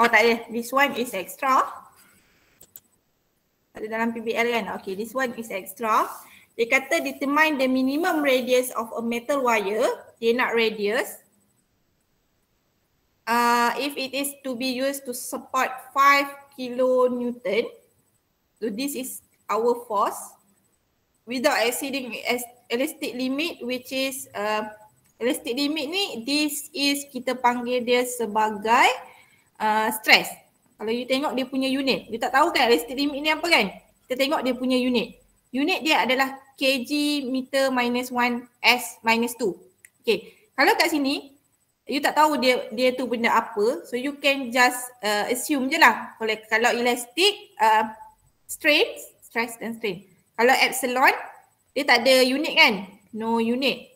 Oh tak ada, this one is extra. Ada dalam PBL kan? Okay, this one is extra. Dia kata determine the minimum radius of a metal wire. Dia nak radius. If it is to be used to support 5 kilonewton. So this is our force. Without exceeding elastic limit, which is elastic limit ni, this is kita panggil dia sebagai stress. Kalau you tengok dia punya unit, you tak tahu kan elastic limit ni apa kan? Kita tengok dia punya unit. Unit dia adalah kg meter minus 1 s minus 2. Okay, kalau kat sini, you tak tahu dia tu benda apa, so you can just assume je lah. Kalau elastic, stress dan strain. Kalau epsilon, dia tak ada unit kan? No unit.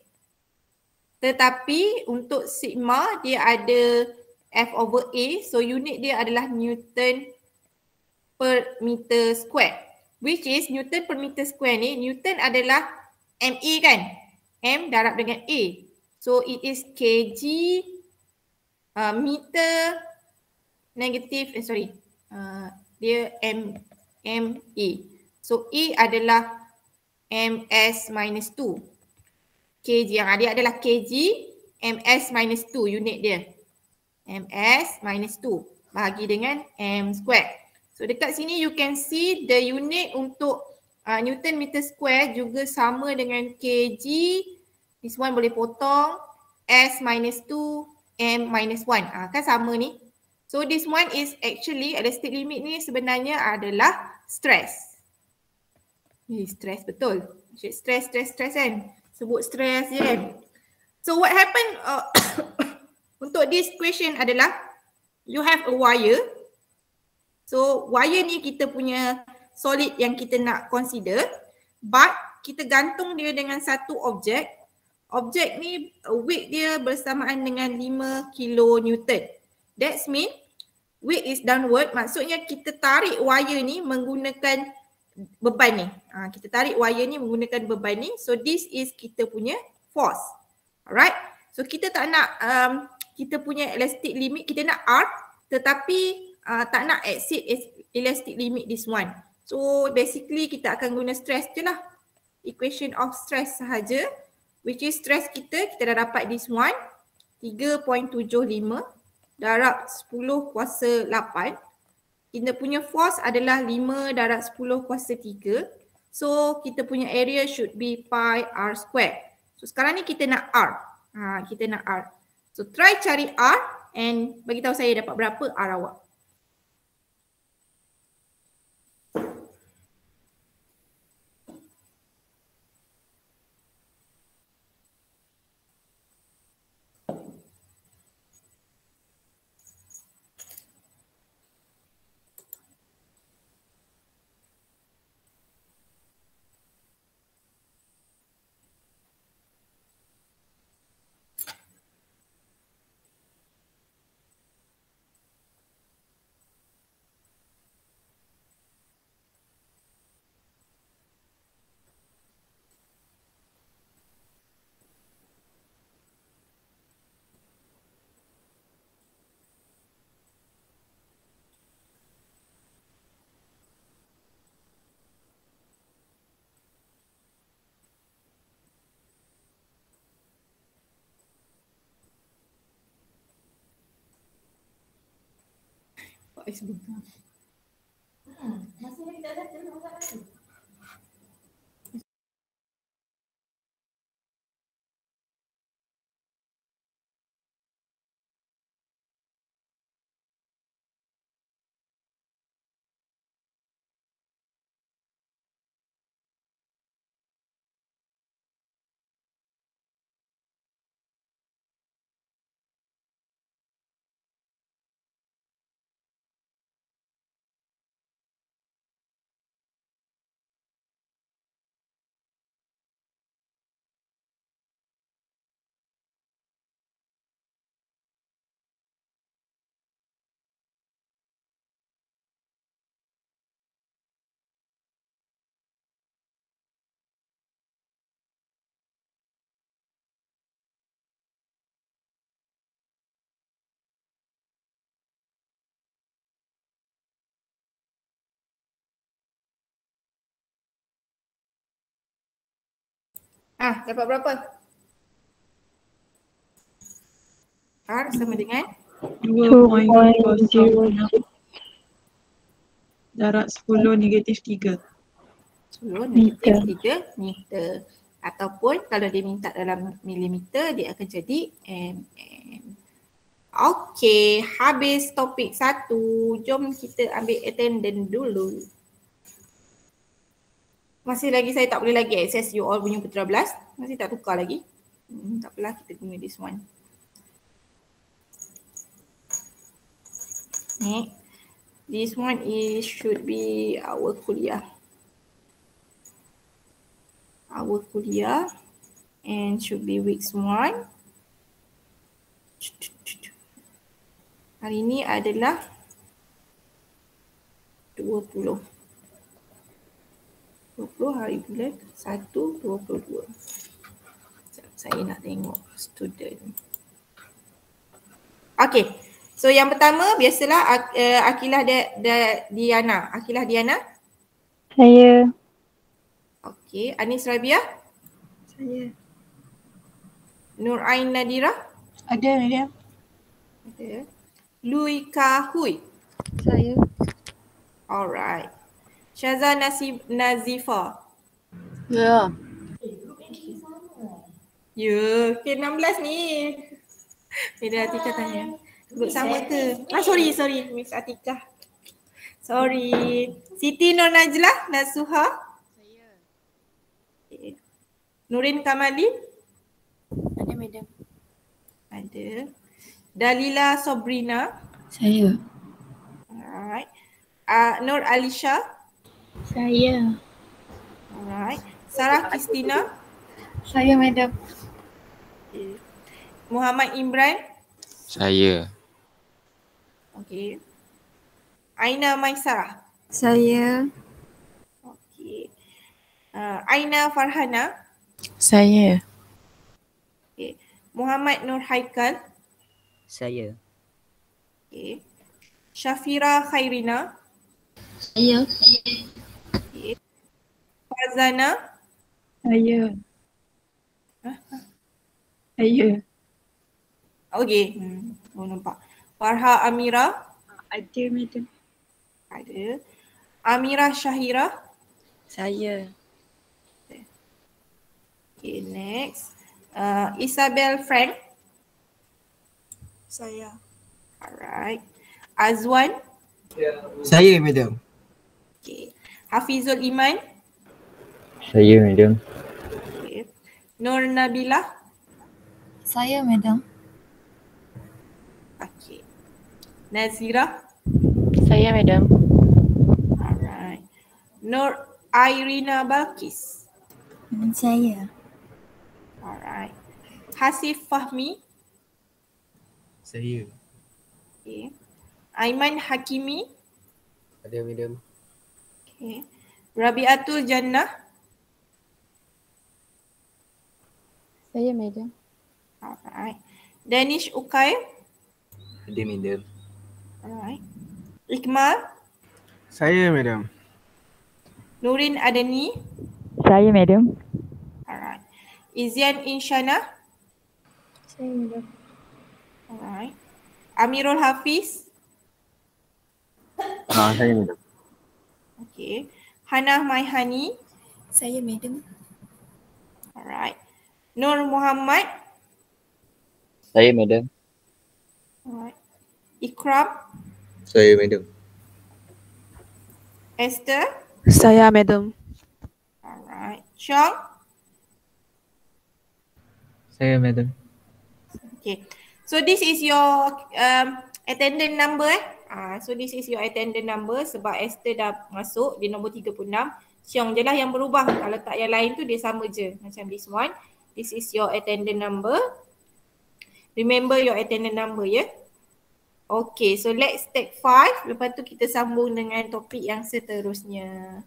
Tetapi untuk sigma, dia ada F over A. So unit dia adalah Newton per meter square. Which is Newton per meter square ni, Newton adalah MA kan? M darab dengan A. So it is kg meter negatif, dia MA. So A adalah ms minus 2. Kg yang ada adalah kg ms minus 2 unit dia. ms minus 2 bahagi dengan m square. So dekat sini you can see the unit untuk Newton meter square juga sama dengan kg. This one boleh potong. S minus 2, m minus 1. Kan sama ni. So this one is actually elastic limit ni sebenarnya adalah stress. Stress betul. Stress kan. Sebut stress je kan. So what happened untuk this question adalah you have a wire. So wire ni kita punya solid yang kita nak consider, but kita gantung dia dengan satu objek. Objek ni weight dia bersamaan dengan 5 kilonewton. That's mean weight is downward. Maksudnya kita tarik wire ni menggunakan beban ni. Kita tarik wire ni menggunakan beban ni. So this is kita punya force. Alright. So kita tak nak kita punya elastic limit, kita nak R tetapi tak nak exceed elastic limit this one. So basically kita akan guna stress je lah. Equation of stress sahaja. Which is stress kita dah dapat this one. 3.75 darab 10 kuasa 8. Kita punya force adalah 5 darab 10 kuasa 3. So kita punya area should be pi r square. So sekarang ni kita nak R. Kita nak R. So try cari R and bagi tahu saya dapat berapa R awak. Sebentar. Masih lagi tak ada lagi. Dapat berapa? R sama dengan 2.0 darab 10 negatif 3. 10 negatif 3 meter. Ataupun kalau dia minta dalam milimeter, dia akan jadi mm. Okey, habis topik 1. Jom kita ambil attendance dulu. Masih lagi saya tak boleh lagi access you all punya Putra Blast. Masih tak tukar lagi. Tak apalah, kita guna this one. Ni. This one is should be our kuliah. Our kuliah and should be week 1. Hari ini adalah 20 hari bulan 1, 22. Saya nak tengok student. Okay. So yang pertama biasalah Akilah Diana. Akilah Diana? Saya. Okay. Anis Rabia? Saya. Nur Ain Nadira? Ada, Miriam. Ada. Lui Ka Hui? Saya. Alright. Syaza Nazifa? Ya. Ya, ke 16 ni. Bila Atika tanya. Duduk sama ke? Sorry. Miss Atika. Sorry. Siti Nur Najlah Nasuha? Saya. Okay. Nurin Kamalin? Ada, madam. Ada. Dalila Sobrina? Saya. Alright. Nur Alisha? Saya. Alright. Sarah Kristina? Saya, madam. Okay. Muhammad Imran? Saya. Okay. Aina Maisarah? Saya. Aina Farhana. Saya. Okay. Muhammad Nur Haikal. Saya. Okay. Syafira Khairina. Saya. Okay. Farzana. Saya. Saya. Okay. Oh, nampak. Farha Amira. Ada madam. Ada. Amira Syahira. Saya. Okay, next. Isabel Frank. Saya. Alright. Azwan. Saya, madam. Okay. Hafizul Iman. Saya, madam. Okay. Nur Nabila. Saya, madam. Okay. Nazira. Saya, madam. Alright. Nur Irina Balkis. Saya. Alright. Hasif Fahmi. Saya. Okay. Aiman Hakimi. Ada, madam. Okay. Rabiatul Jannah. Saya, madam. Alright. Danish Ukay. Ada, madam. Alright. Iqmal. Saya, madam. Nurin Adani. Saya, madam. Alright. Izian Inshana. Saya, madam. Alright. Amirul Hafiz. Saya, madam. Okay. Hannah Maihani. Saya, madam. Alright. Nur Muhammad. Saya, madam. Alright. Ikram. Saya, madam. Esther. Saya, madam. Alright. Chong. Saya, madam. Okay. So this is your attendant number so this is your attendant number sebab Esther dah masuk di nombor 36. Syong je lah yang berubah. Kalau tak yang lain tu dia sama je. Macam this one. This is your attendant number. Remember your attendant number ya. Okay, so let's take 5. Lepas tu kita sambung dengan topik yang seterusnya.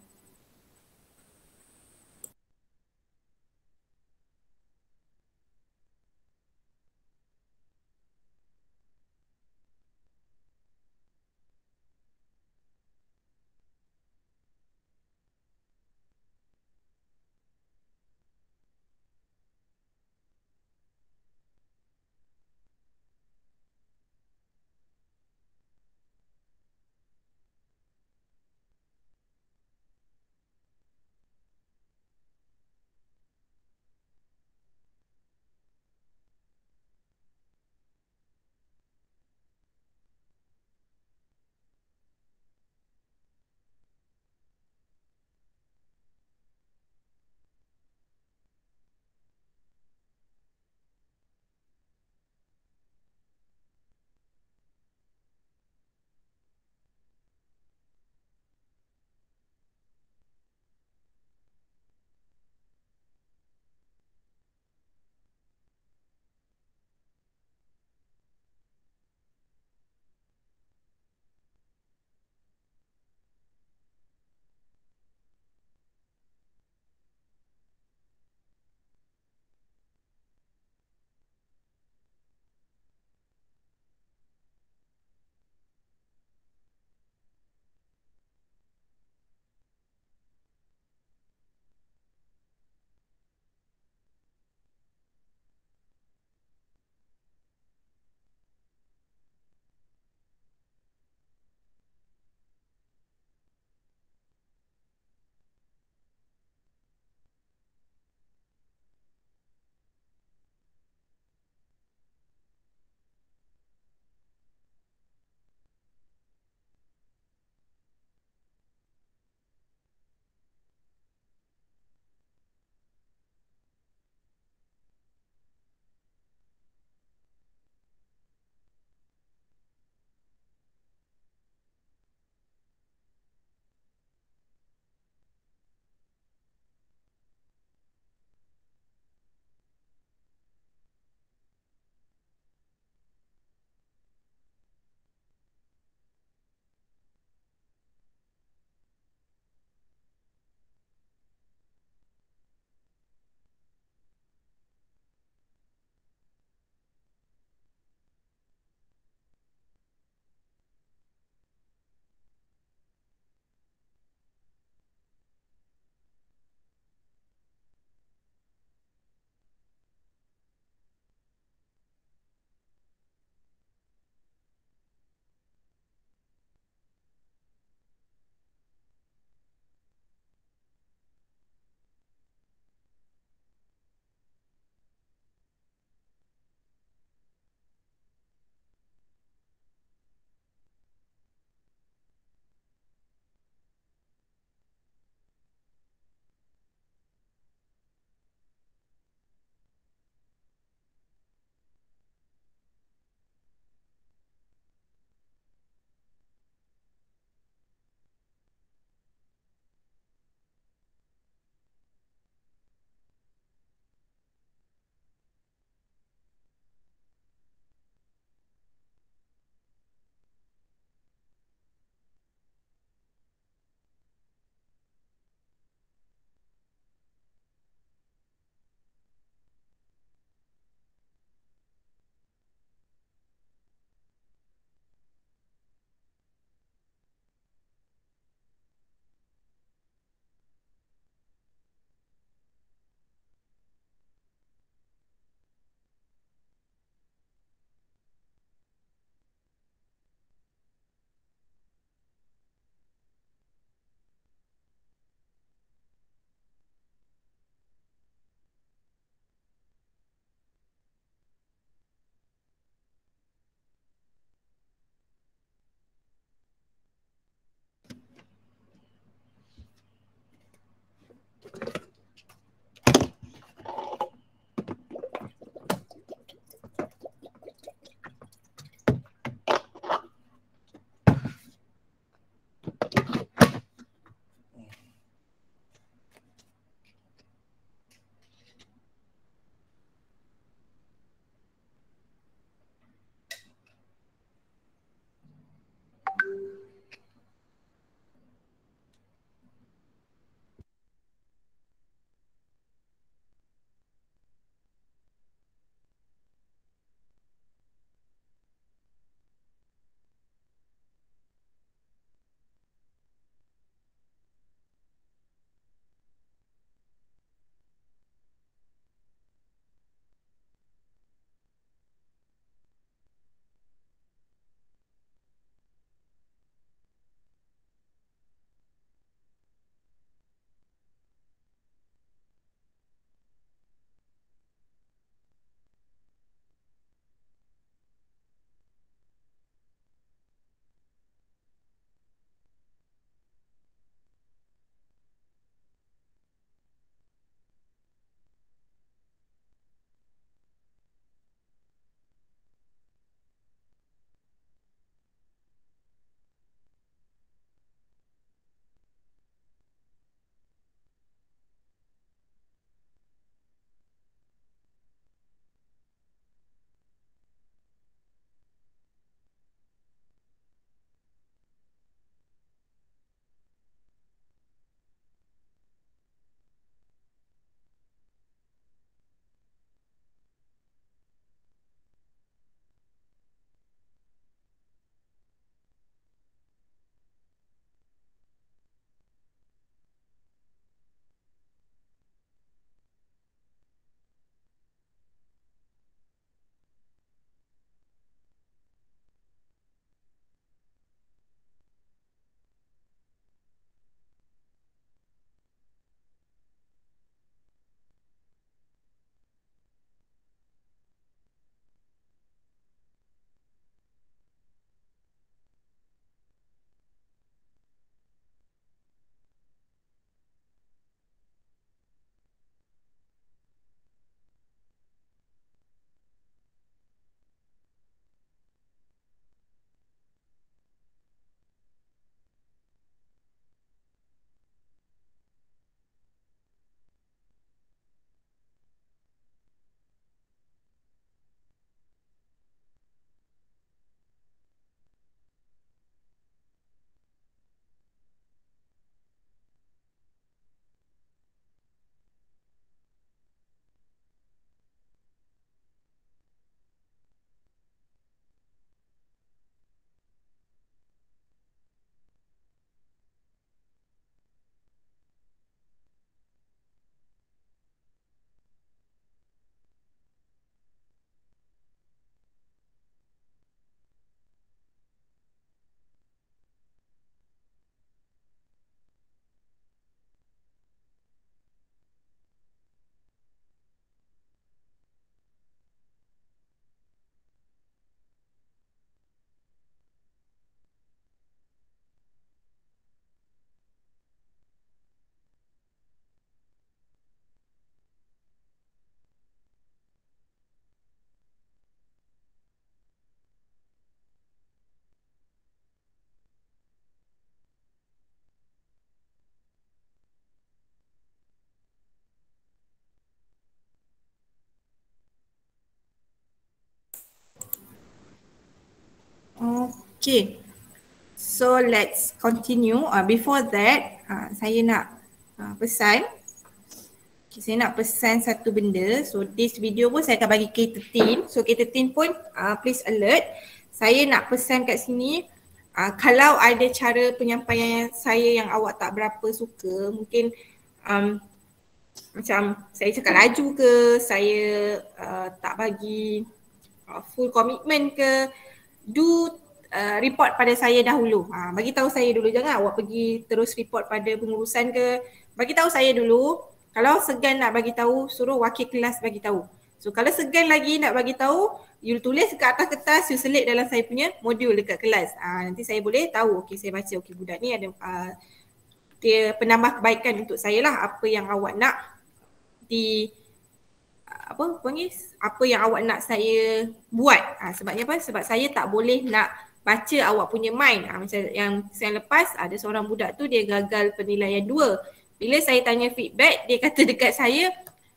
Okay. So let's continue. Before that, saya nak pesan. Okay, saya nak pesan satu benda. So this video pun saya akan bagi K13. So K13 pun please alert. Saya nak pesan kat sini, kalau ada cara penyampaian saya yang awak tak berapa suka, mungkin macam saya cakap laju ke, saya tak bagi full commitment ke, do report pada saya dahulu. Bagi tahu saya dulu, jangan awak pergi terus report pada pengurusan ke. Bagi tahu saya dulu. Kalau segan nak bagi tahu, suruh wakil kelas bagi tahu. So kalau segan lagi nak bagi tahu, you tulis kat atas kertas, you selit dalam saya punya modul dekat kelas. Nanti saya boleh tahu, okey saya baca, okey budak ni ada dia penambah kebaikan untuk saya lah, apa yang awak nak apa yang awak nak saya buat. Sebabnya apa? Sebab saya tak boleh nak baca awak punya mind. Macam yang lepas ada seorang budak tu dia gagal penilaian 2. Bila saya tanya feedback, dia kata dekat saya,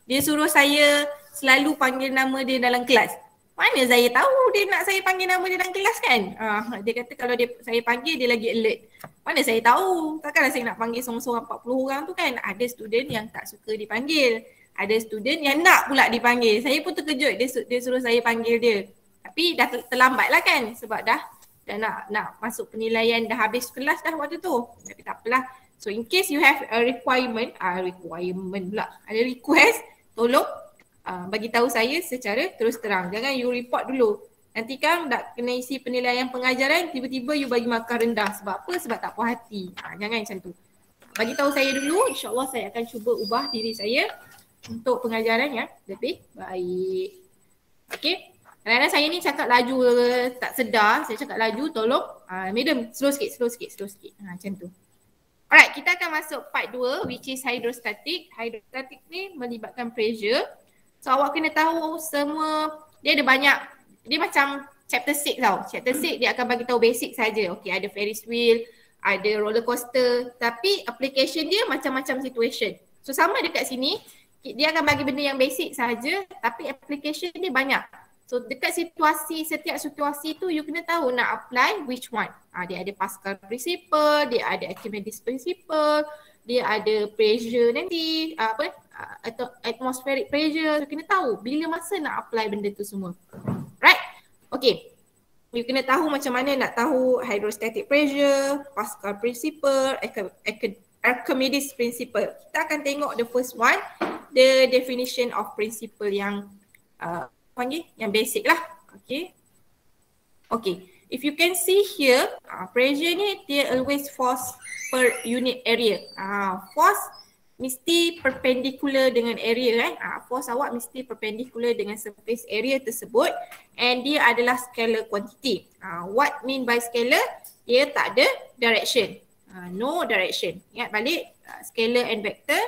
dia suruh saya selalu panggil nama dia dalam kelas. Mana saya tahu dia nak saya panggil nama dia dalam kelas kan? Dia kata kalau saya panggil dia lagi alert. Mana saya tahu? Takkanlah saya nak panggil seorang-seorang 40 orang tu kan? Ada student yang tak suka dipanggil. Ada student yang nak pula dipanggil. Saya pun terkejut dia suruh saya panggil dia. Tapi dah terlambat lah kan? Sebab dah nak masuk penilaian, dah habis kelas dah waktu tu. Tapi tak apalah. So in case you have a requirement pula, ada request, tolong bagi tahu saya secara terus terang. Jangan you report dulu. Nanti kan nak kena isi penilaian pengajaran, tiba-tiba you bagi markah rendah. Sebab apa? Sebab tak puas hati. Jangan macam tu. Bagi tahu saya dulu, insya-Allah saya akan cuba ubah diri saya untuk pengajaran yang lebih baik. Okey. Kadang-kadang saya ni cakap laju tak sedar, saya cakap laju, tolong madam slow sikit. Macam tu. Alright, kita akan masuk part 2 which is hydrostatic. Hydrostatic ni melibatkan pressure. So awak kena tahu semua, dia ada banyak, dia macam chapter 6 tau. Chapter 6 dia akan bagi tahu basic saja. Okey, ada Ferris wheel, ada roller coaster, tapi application dia macam-macam situation. So sama dekat sini, dia akan bagi benda yang basic saja, tapi application dia banyak. So dekat setiap situasi tu you kena tahu nak apply which one. Dia ada Pascal principle, dia ada Archimedes principle, dia ada pressure nanti, atau atmospheric pressure. So kena tahu bila masa nak apply benda tu semua. Right? Okay. You kena tahu macam mana nak tahu hydrostatic pressure, Pascal principle, Archimedes principle. Kita akan tengok the first one, the definition of principle yang yang basic lah. Okay. If you can see here, pressure ni dia always force per unit area. Force mesti perpendicular dengan area kan. Force awak mesti perpendicular dengan surface area tersebut, and dia adalah scalar quantity. What mean by scalar? Dia tak ada direction. No direction. Ingat balik, scalar and vector.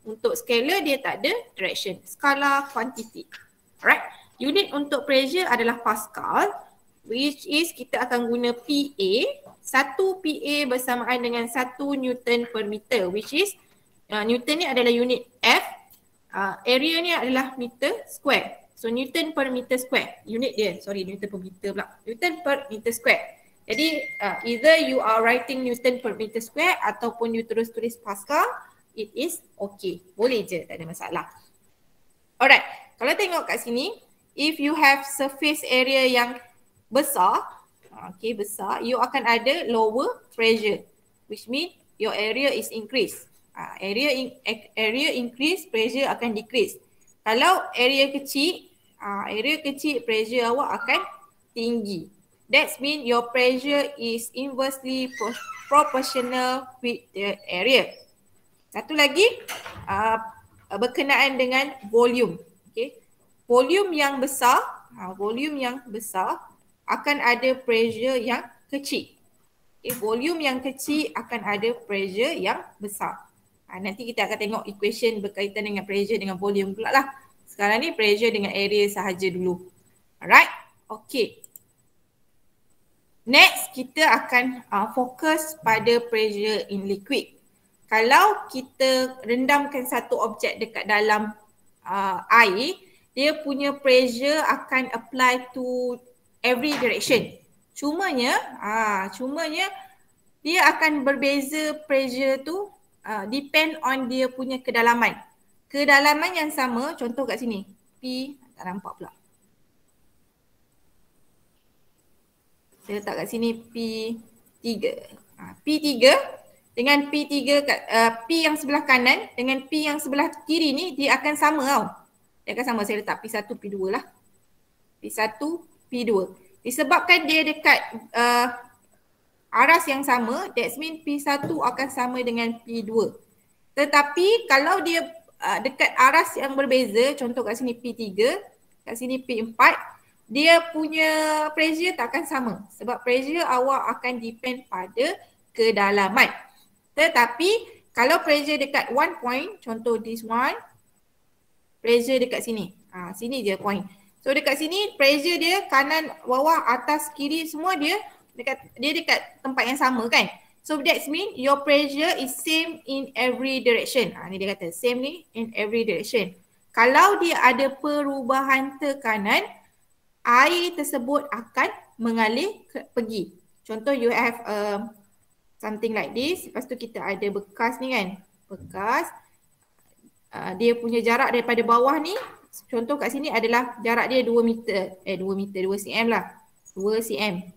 Untuk scalar dia tak ada direction. Scalar quantity. Alright. Unit untuk pressure adalah Pascal, which is kita akan guna PA. 1 PA bersamaan dengan 1 Newton per meter, which is Newton ni adalah unit F, area ni adalah meter square. So Newton per meter square, unit dia, Newton per meter pula. Newton per meter square. Jadi either you are writing Newton per meter square ataupun you terus tulis Pascal, it is okay. Boleh je, tak ada masalah. Alright, kalau tengok kat sini, if you have surface area yang besar, besar, you akan ada lower pressure, which mean your area is increased. Area increase, pressure akan decrease. Kalau area kecil, pressure awak akan tinggi. That means your pressure is inversely proportional with the area. Satu lagi, berkenaan dengan volume. Okay. Volume yang besar akan ada pressure yang kecil. Volume yang kecil akan ada pressure yang besar. Nanti kita akan tengok equation berkaitan dengan pressure dengan volume pula lah. Sekarang ni pressure dengan area sahaja dulu. Alright, okay. Next, kita akan fokus pada pressure in liquid. Kalau kita rendamkan satu objek dekat dalam air, dia punya pressure akan apply to every direction. Cumanya dia akan berbeza pressure tu depend on dia punya kedalaman. Kedalaman yang sama, contoh kat sini. P, tak nampak pula. Saya letak kat sini P3. P3 dengan P3 kat P yang sebelah kanan dengan P yang sebelah kiri ni dia akan sama tau. Dia akan sama, saya letak P1, P2 lah. P1, P2. Disebabkan dia dekat aras yang sama, that means P1 akan sama dengan P2. Tetapi kalau dia dekat aras yang berbeza, contoh kat sini P3, kat sini P4, dia punya pressure tak akan sama. Sebab pressure awak akan depend pada kedalaman. Tetapi kalau pressure dekat one point, contoh this one, pressure dekat sini. Sini je point. So dekat sini pressure dia kanan, bawah, atas, kiri semua dia dekat tempat yang sama kan. So that means your pressure is same in every direction. Ni dia kata same ni in every direction. Kalau dia ada perubahan tekanan, air tersebut akan mengalir pergi. Contoh you have something like this. Lepas tu kita ada bekas ni kan. Bekas. Dia punya jarak daripada bawah ni. Contoh kat sini adalah jarak dia 2 cm lah. 2 cm.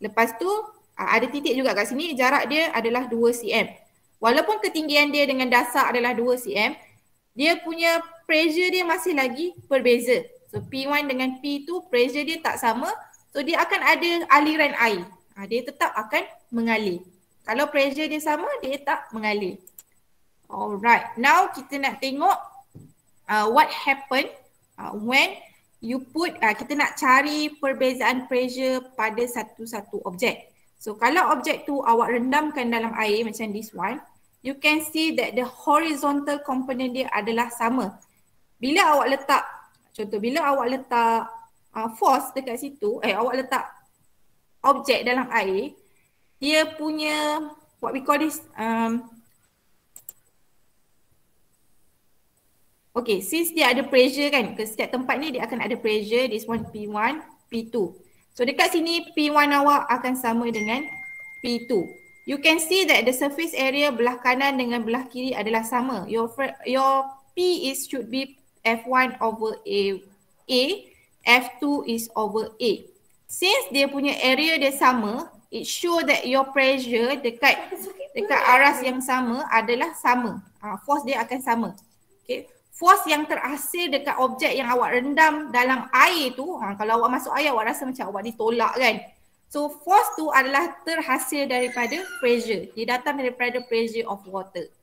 Lepas tu ada titik juga kat sini, jarak dia adalah 2 cm. Walaupun ketinggian dia dengan dasar adalah 2 cm, dia punya pressure dia masih lagi berbeza. So P1 dengan P2 pressure dia tak sama, so dia akan ada aliran air. Dia tetap akan mengalir. Kalau pressure dia sama, dia tak mengalir. Alright, now kita nak tengok what happen when you put, kita nak cari perbezaan pressure pada satu-satu objek. So kalau objek tu awak rendamkan dalam air macam this one, you can see that the horizontal component dia adalah sama. Bila awak letak, contoh bila awak letak force dekat situ, awak letak objek dalam air, dia punya what we call this, okay, since dia ada pressure kan, ke setiap tempat ni dia akan ada pressure, this one P1, P2. So dekat sini P1 awak akan sama dengan P2. You can see that the surface area belah kanan dengan belah kiri adalah sama. Your P should be F1 over A, F2 is over A. Since dia punya area dia sama, it show that your pressure dekat aras yang sama adalah sama. Force dia akan sama. Okay. Force yang terhasil dekat objek yang awak rendam dalam air tu, kalau awak masuk air awak rasa macam awak ditolak kan. So force tu adalah terhasil daripada pressure. Dia datang daripada pressure of water.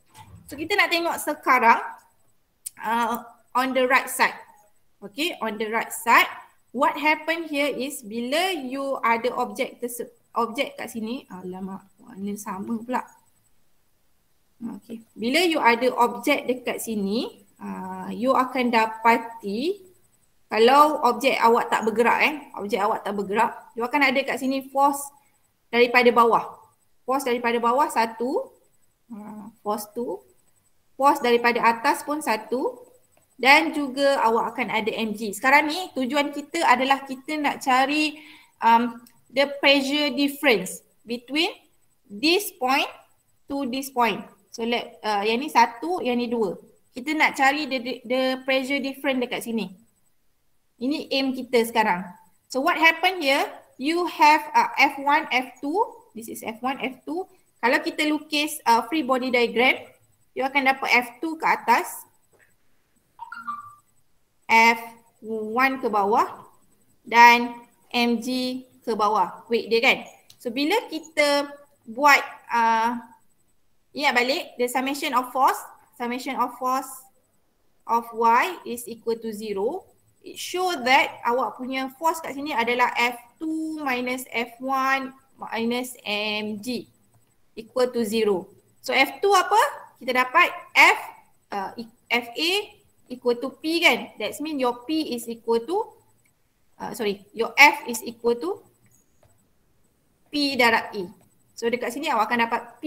So kita nak tengok sekarang on the right side. Okay, on the right side, what happen here is bila you ada objek kat sini, alamak, warna sama pula. Okay, bila you ada objek dekat sini, you akan dapati kalau objek awak tak bergerak, you akan ada kat sini force daripada bawah. Force daripada bawah satu, force tu. Force daripada atas pun satu. Dan juga awak akan ada mg. Sekarang ni tujuan kita adalah kita nak cari the pressure difference between this point to this point. So yang ni satu, yang ni dua. Kita nak cari the pressure difference dekat sini. Ini aim kita sekarang. So what happen here, you have F1, F2. This is F1, F2. Kalau kita lukis free body diagram, you akan dapat F2 ke atas, F1 ke bawah dan mg ke bawah. Weight dia kan. So bila kita buat ingat balik, the summation of force of y is equal to 0. It show that awak punya force kat sini adalah F2 minus F1 minus mg equal to 0. So F2 apa? Kita dapat FA equal to P kan? That means your P is equal to, your F is equal to P darab A. So dekat sini awak akan dapat P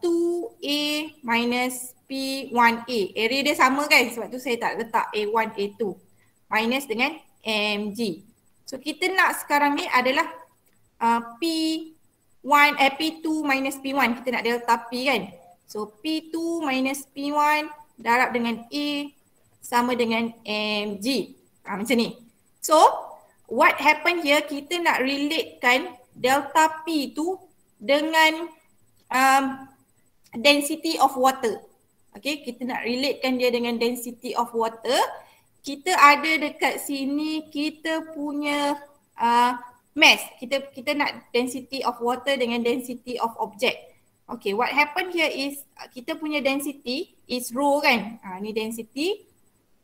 2A minus P1A. Area dia sama kan? Sebab tu saya tak letak A1, A2. Minus dengan mg. So kita nak sekarang ni adalah P2 minus P1. Kita nak delta P kan. So P2 minus P1 darab dengan A sama dengan mg. Macam ni. So what happen here, kita nak relatekan delta P tu dengan density of water. Okay, kita nak relatekan dia dengan density of water. Kita ada dekat sini kita punya mass. Kita nak density of water dengan density of object. Okay, what happen here is kita punya density is rho kan. Ni density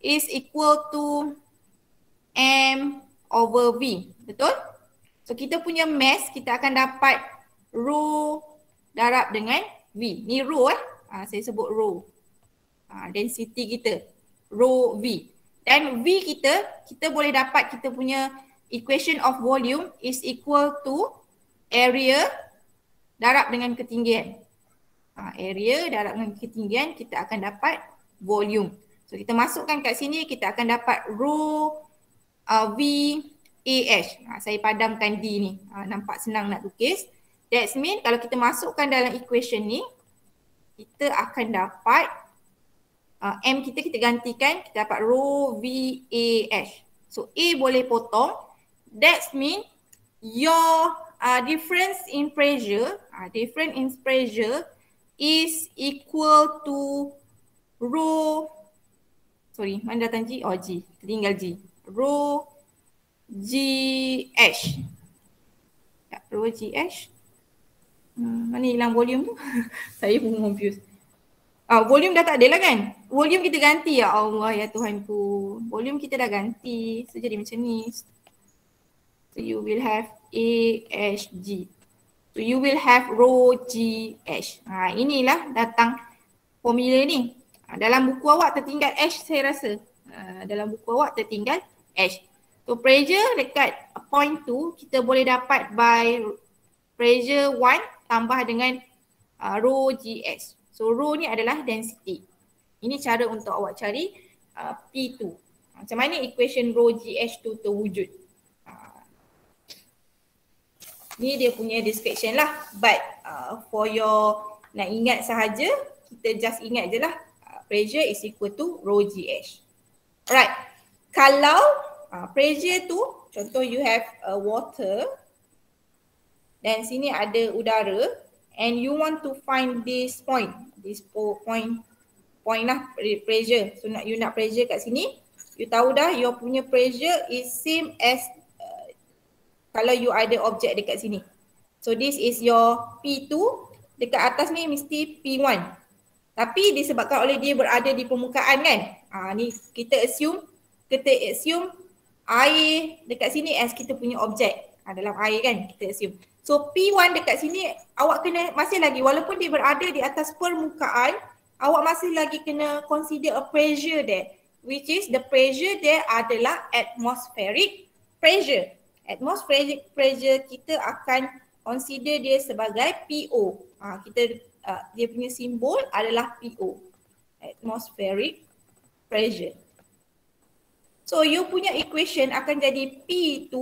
is equal to m over v. Betul? So kita punya mass kita akan dapat rho darab dengan v. Ni rho saya sebut rho. Density kita rho v. Dan v kita boleh dapat kita punya equation of volume is equal to area darab dengan ketinggian. Area darab dengan ketinggian, kita akan dapat volume. So kita masukkan kat sini, kita akan dapat rho V AH. Saya padamkan D ni. Nampak senang nak lukis. That means kalau kita masukkan dalam equation ni, kita akan dapat M kita gantikan, kita dapat rho V AH. So A boleh potong. That means your difference in pressure is equal to rho, sorry, mana datang G? Oh G, tertinggal G. Rho GH. Ya, rho GH. Mana hilang volume tu? Saya pun confused. Volume dah tak ada lah kan? Volume kita ganti, ya Allah ya Tuhanku. Volume kita dah ganti. So jadi macam ni. So you will have AHG. So you will have rho GH. Inilah datang formula ni. Dalam buku awak tertinggal H saya rasa. Dalam buku awak tertinggal H. So pressure dekat point 2 kita boleh dapat by pressure 1 tambah dengan rho GH. So rho ni adalah density. Ini cara untuk awak cari P2. Macam mana equation rho GH tu terwujud. Ni dia punya description lah. But for your nak ingat sahaja, kita just ingat je lah. Pressure is equal to rho GH. Alright. Kalau pressure tu, contoh you have water dan sini ada udara and you want to find this point lah pressure. So you nak pressure kat sini, you tahu dah your punya pressure is same as kalau you ada objek dekat sini. So this is your P2, dekat atas ni mesti P1. Tapi disebabkan oleh dia berada di permukaan kan. Ni kita assume air dekat sini as kita punya objek. Dalam air kan kita assume. So P1 dekat sini awak kena masih lagi walaupun dia berada di atas permukaan, awak masih lagi kena consider a pressure there. Which is the pressure there adalah atmospheric pressure. Atmospheric pressure kita akan consider dia sebagai PO. Dia punya simbol adalah PO. Atmospheric pressure. So you punya equation akan jadi P2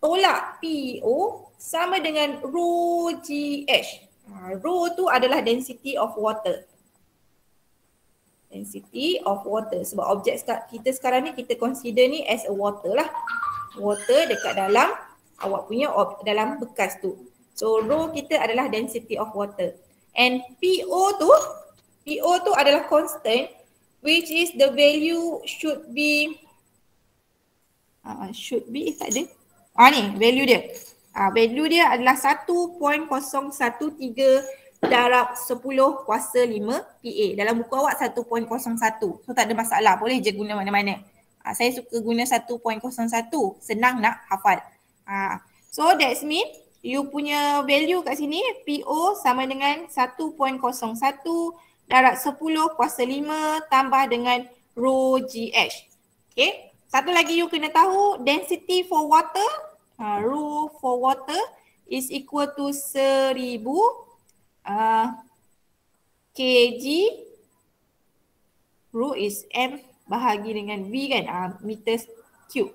tolak PO sama dengan rho GH. Rho tu adalah density of water. Density of water. Sebab objek kita sekarang ni kita consider ni as a water lah. Water dekat dalam awak punya dalam bekas tu. So rho kita adalah density of water. And PO tu adalah constant which is the value should be tak ada. Ni value dia. Value dia adalah 1.013 darab 10 kuasa 5 PA. Dalam buku awak 1.01. So tak ada masalah. Boleh je guna mana-mana. Saya suka guna 1.01. Senang nak hafal. So that means you punya value kat sini PO sama dengan 1.01 darab 10 kuasa 5 tambah dengan rho GH. Okay. Satu lagi you kena tahu density for water. Rho for water is equal to 1000 kg. Rho is M bahagi dengan V kan, meters cube.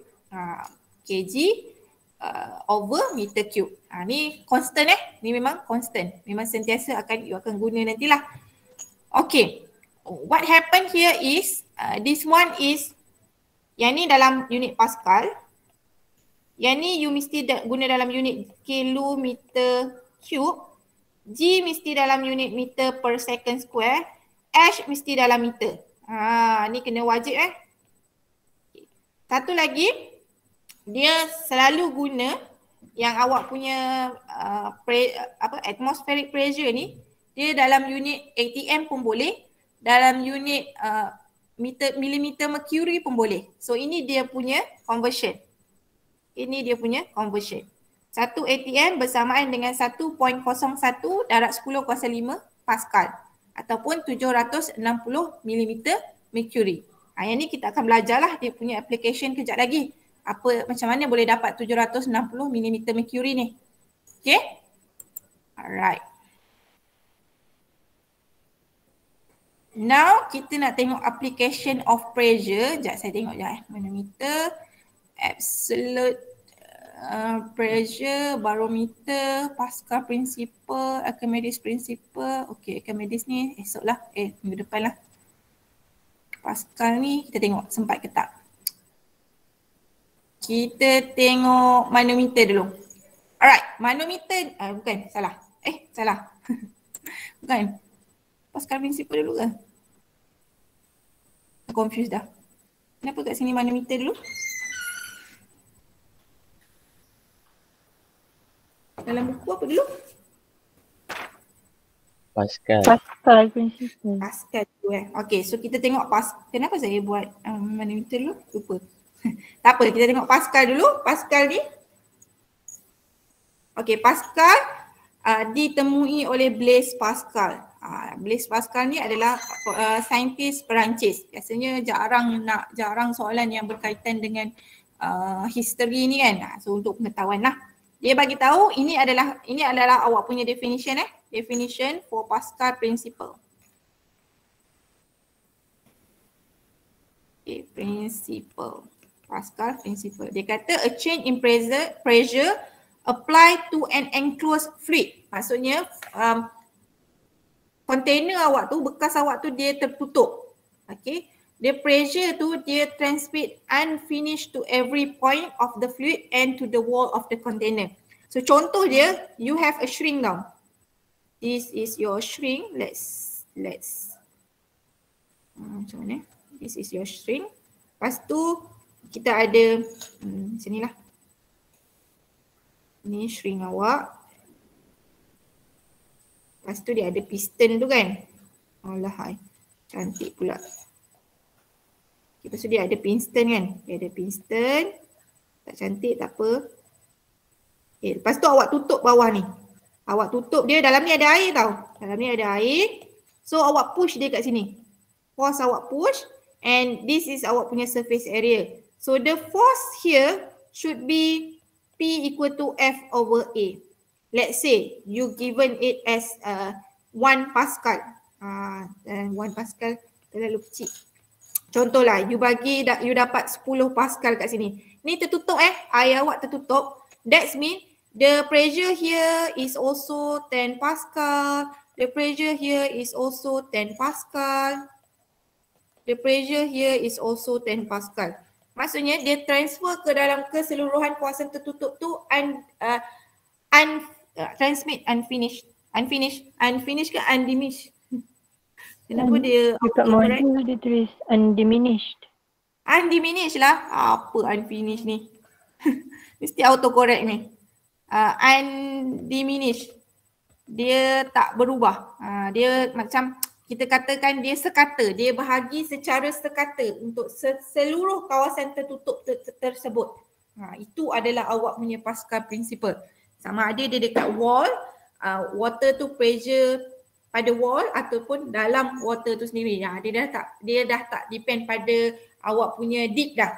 kg over meter cube. Ni constant ni memang constant. Memang sentiasa you akan guna nantilah. Okay, what happened here is this one is yang ni dalam unit Pascal. Yang ni you mesti guna dalam unit kilometer cube. G mesti dalam unit meter per second square. H mesti dalam meter. Ni kena wajib Satu lagi, dia selalu guna yang awak punya atmospheric pressure ni, dia dalam unit ATM pun boleh, dalam unit millimeter mercury pun boleh. So ini dia punya conversion. Ini dia punya conversion. 1 ATM bersamaan dengan 1.01 darab 10 kuasa 5 Pascal ataupun 760 millimeter mercury. Yang ni kita akan belajarlah dia punya application kejap lagi. Macam mana boleh dapat 760 mm mercury ni. Okay? Alright. Now kita nak tengok application of pressure. Sekejap saya tengok je manometer, absolute pressure, barometer, Pascal principle, Archimedes principle. Okay, Archimedes ni esok lah. Minggu depan lah. Pascal ni kita tengok sempat ke tak. Kita tengok manometer dulu. Alright, manometer, bukan, salah. Salah. Bukan. Pascal principle dulu ke? Confused dah. Kenapa kat sini manometer dulu? Dalam buku apa dulu? Pascal. Pascal principle. Pascal dulu Okay, so kita tengok kenapa saya buat manometer dulu? Lupa. Tak apa, kita tengok Pascal dulu. Pascal ni. Okay, Pascal ditemui oleh Blaise Pascal. Blaise Pascal ni adalah saintis Perancis. Biasanya jarang soalan yang berkaitan dengan history ni kan. So untuk pengetahuan lah. Dia bagi tahu ini adalah awak punya definition definition for Pascal principle. Okay, principle. Pascal principle. Dia kata a change in pressure apply to an enclosed fluid. Maksudnya container awak tu, bekas awak tu dia tertutup. Okay. The pressure tu dia transmit unfinished to every point of the fluid and to the wall of the container. So contoh dia, you have a shrink down. This is your shrink. Let's macam mana? This is your shrink. Lepas tu kita ada macam ni lah. Ni shrink awak. Lepas tu dia ada piston tu kan. Alah, cantik pula. Lepas tu dia ada piston kan. Dia ada piston. Tak cantik tak apa. Okay, lepas tu awak tutup bawah ni. Awak tutup dia, dalam ni ada air tau. Dalam ni ada air. So awak push dia kat sini. Force awak push. And this is awak punya surface area. So the force here should be P equal to F over A. Let's say you given it as 1 Pascal. 1 Pascal terlalu kecil. Contohlah, you dapat 10 Pascal kat sini. Ni tertutup air awak tertutup. That means the pressure here is also 10 Pascal. The pressure here is also 10 Pascal. The pressure here is also 10 Pascal. Maksudnya dia transfer ke dalam keseluruhan kawasan tertutup tu transmit unfinished. Unfinished ke undiminished? Kenapa dia dekat modul dia tulis undiminished. Undiminished lah. Apa unfinished ni? Mesti autocorrect ni. Undiminished. Dia tak berubah. Dia macam kita katakan dia sekata. Dia bahagi secara sekata untuk seluruh kawasan tertutup tersebut. Itu adalah awak punya Pascal principle. Sama ada dia dekat wall, water tu pressure pada wall ataupun dalam water tu sendiri. Dia dah tak depend pada awak punya deep dah.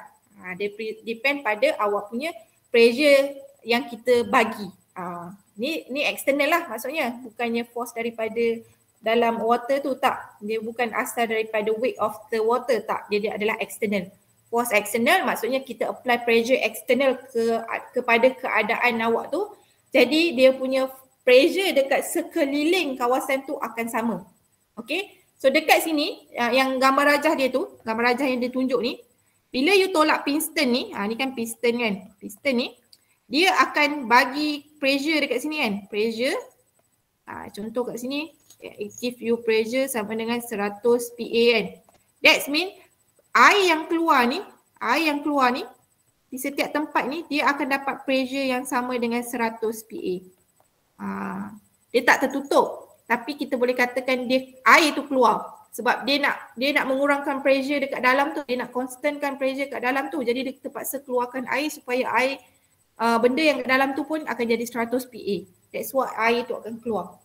Dia depend pada awak punya pressure yang kita bagi. Ni external lah maksudnya. Bukannya force daripada dalam water tu tak. Dia bukan asal daripada weight of the water tak. Dia adalah external. Force external maksudnya kita apply pressure external kepada keadaan awak tu. Jadi dia punya pressure dekat sekeliling kawasan tu akan sama. Okay. So dekat sini yang gambar rajah dia tu, gambar rajah yang dia tunjuk ni, bila you tolak piston ni, ni kan piston kan, piston ni dia akan bagi pressure dekat sini kan, pressure, contoh kat sini, it give you pressure sama dengan 100 PA kan. That mean air yang keluar ni di setiap tempat ni dia akan dapat pressure yang sama dengan 100 PA. Dia tak tertutup, tapi kita boleh katakan dia air tu keluar. Sebab dia nak mengurangkan pressure dekat dalam tu, dia nak constantkan pressure kat dalam tu. Jadi dia terpaksa keluarkan air supaya air benda yang kat dalam tu pun akan jadi 100 PA. That's why air tu akan keluar.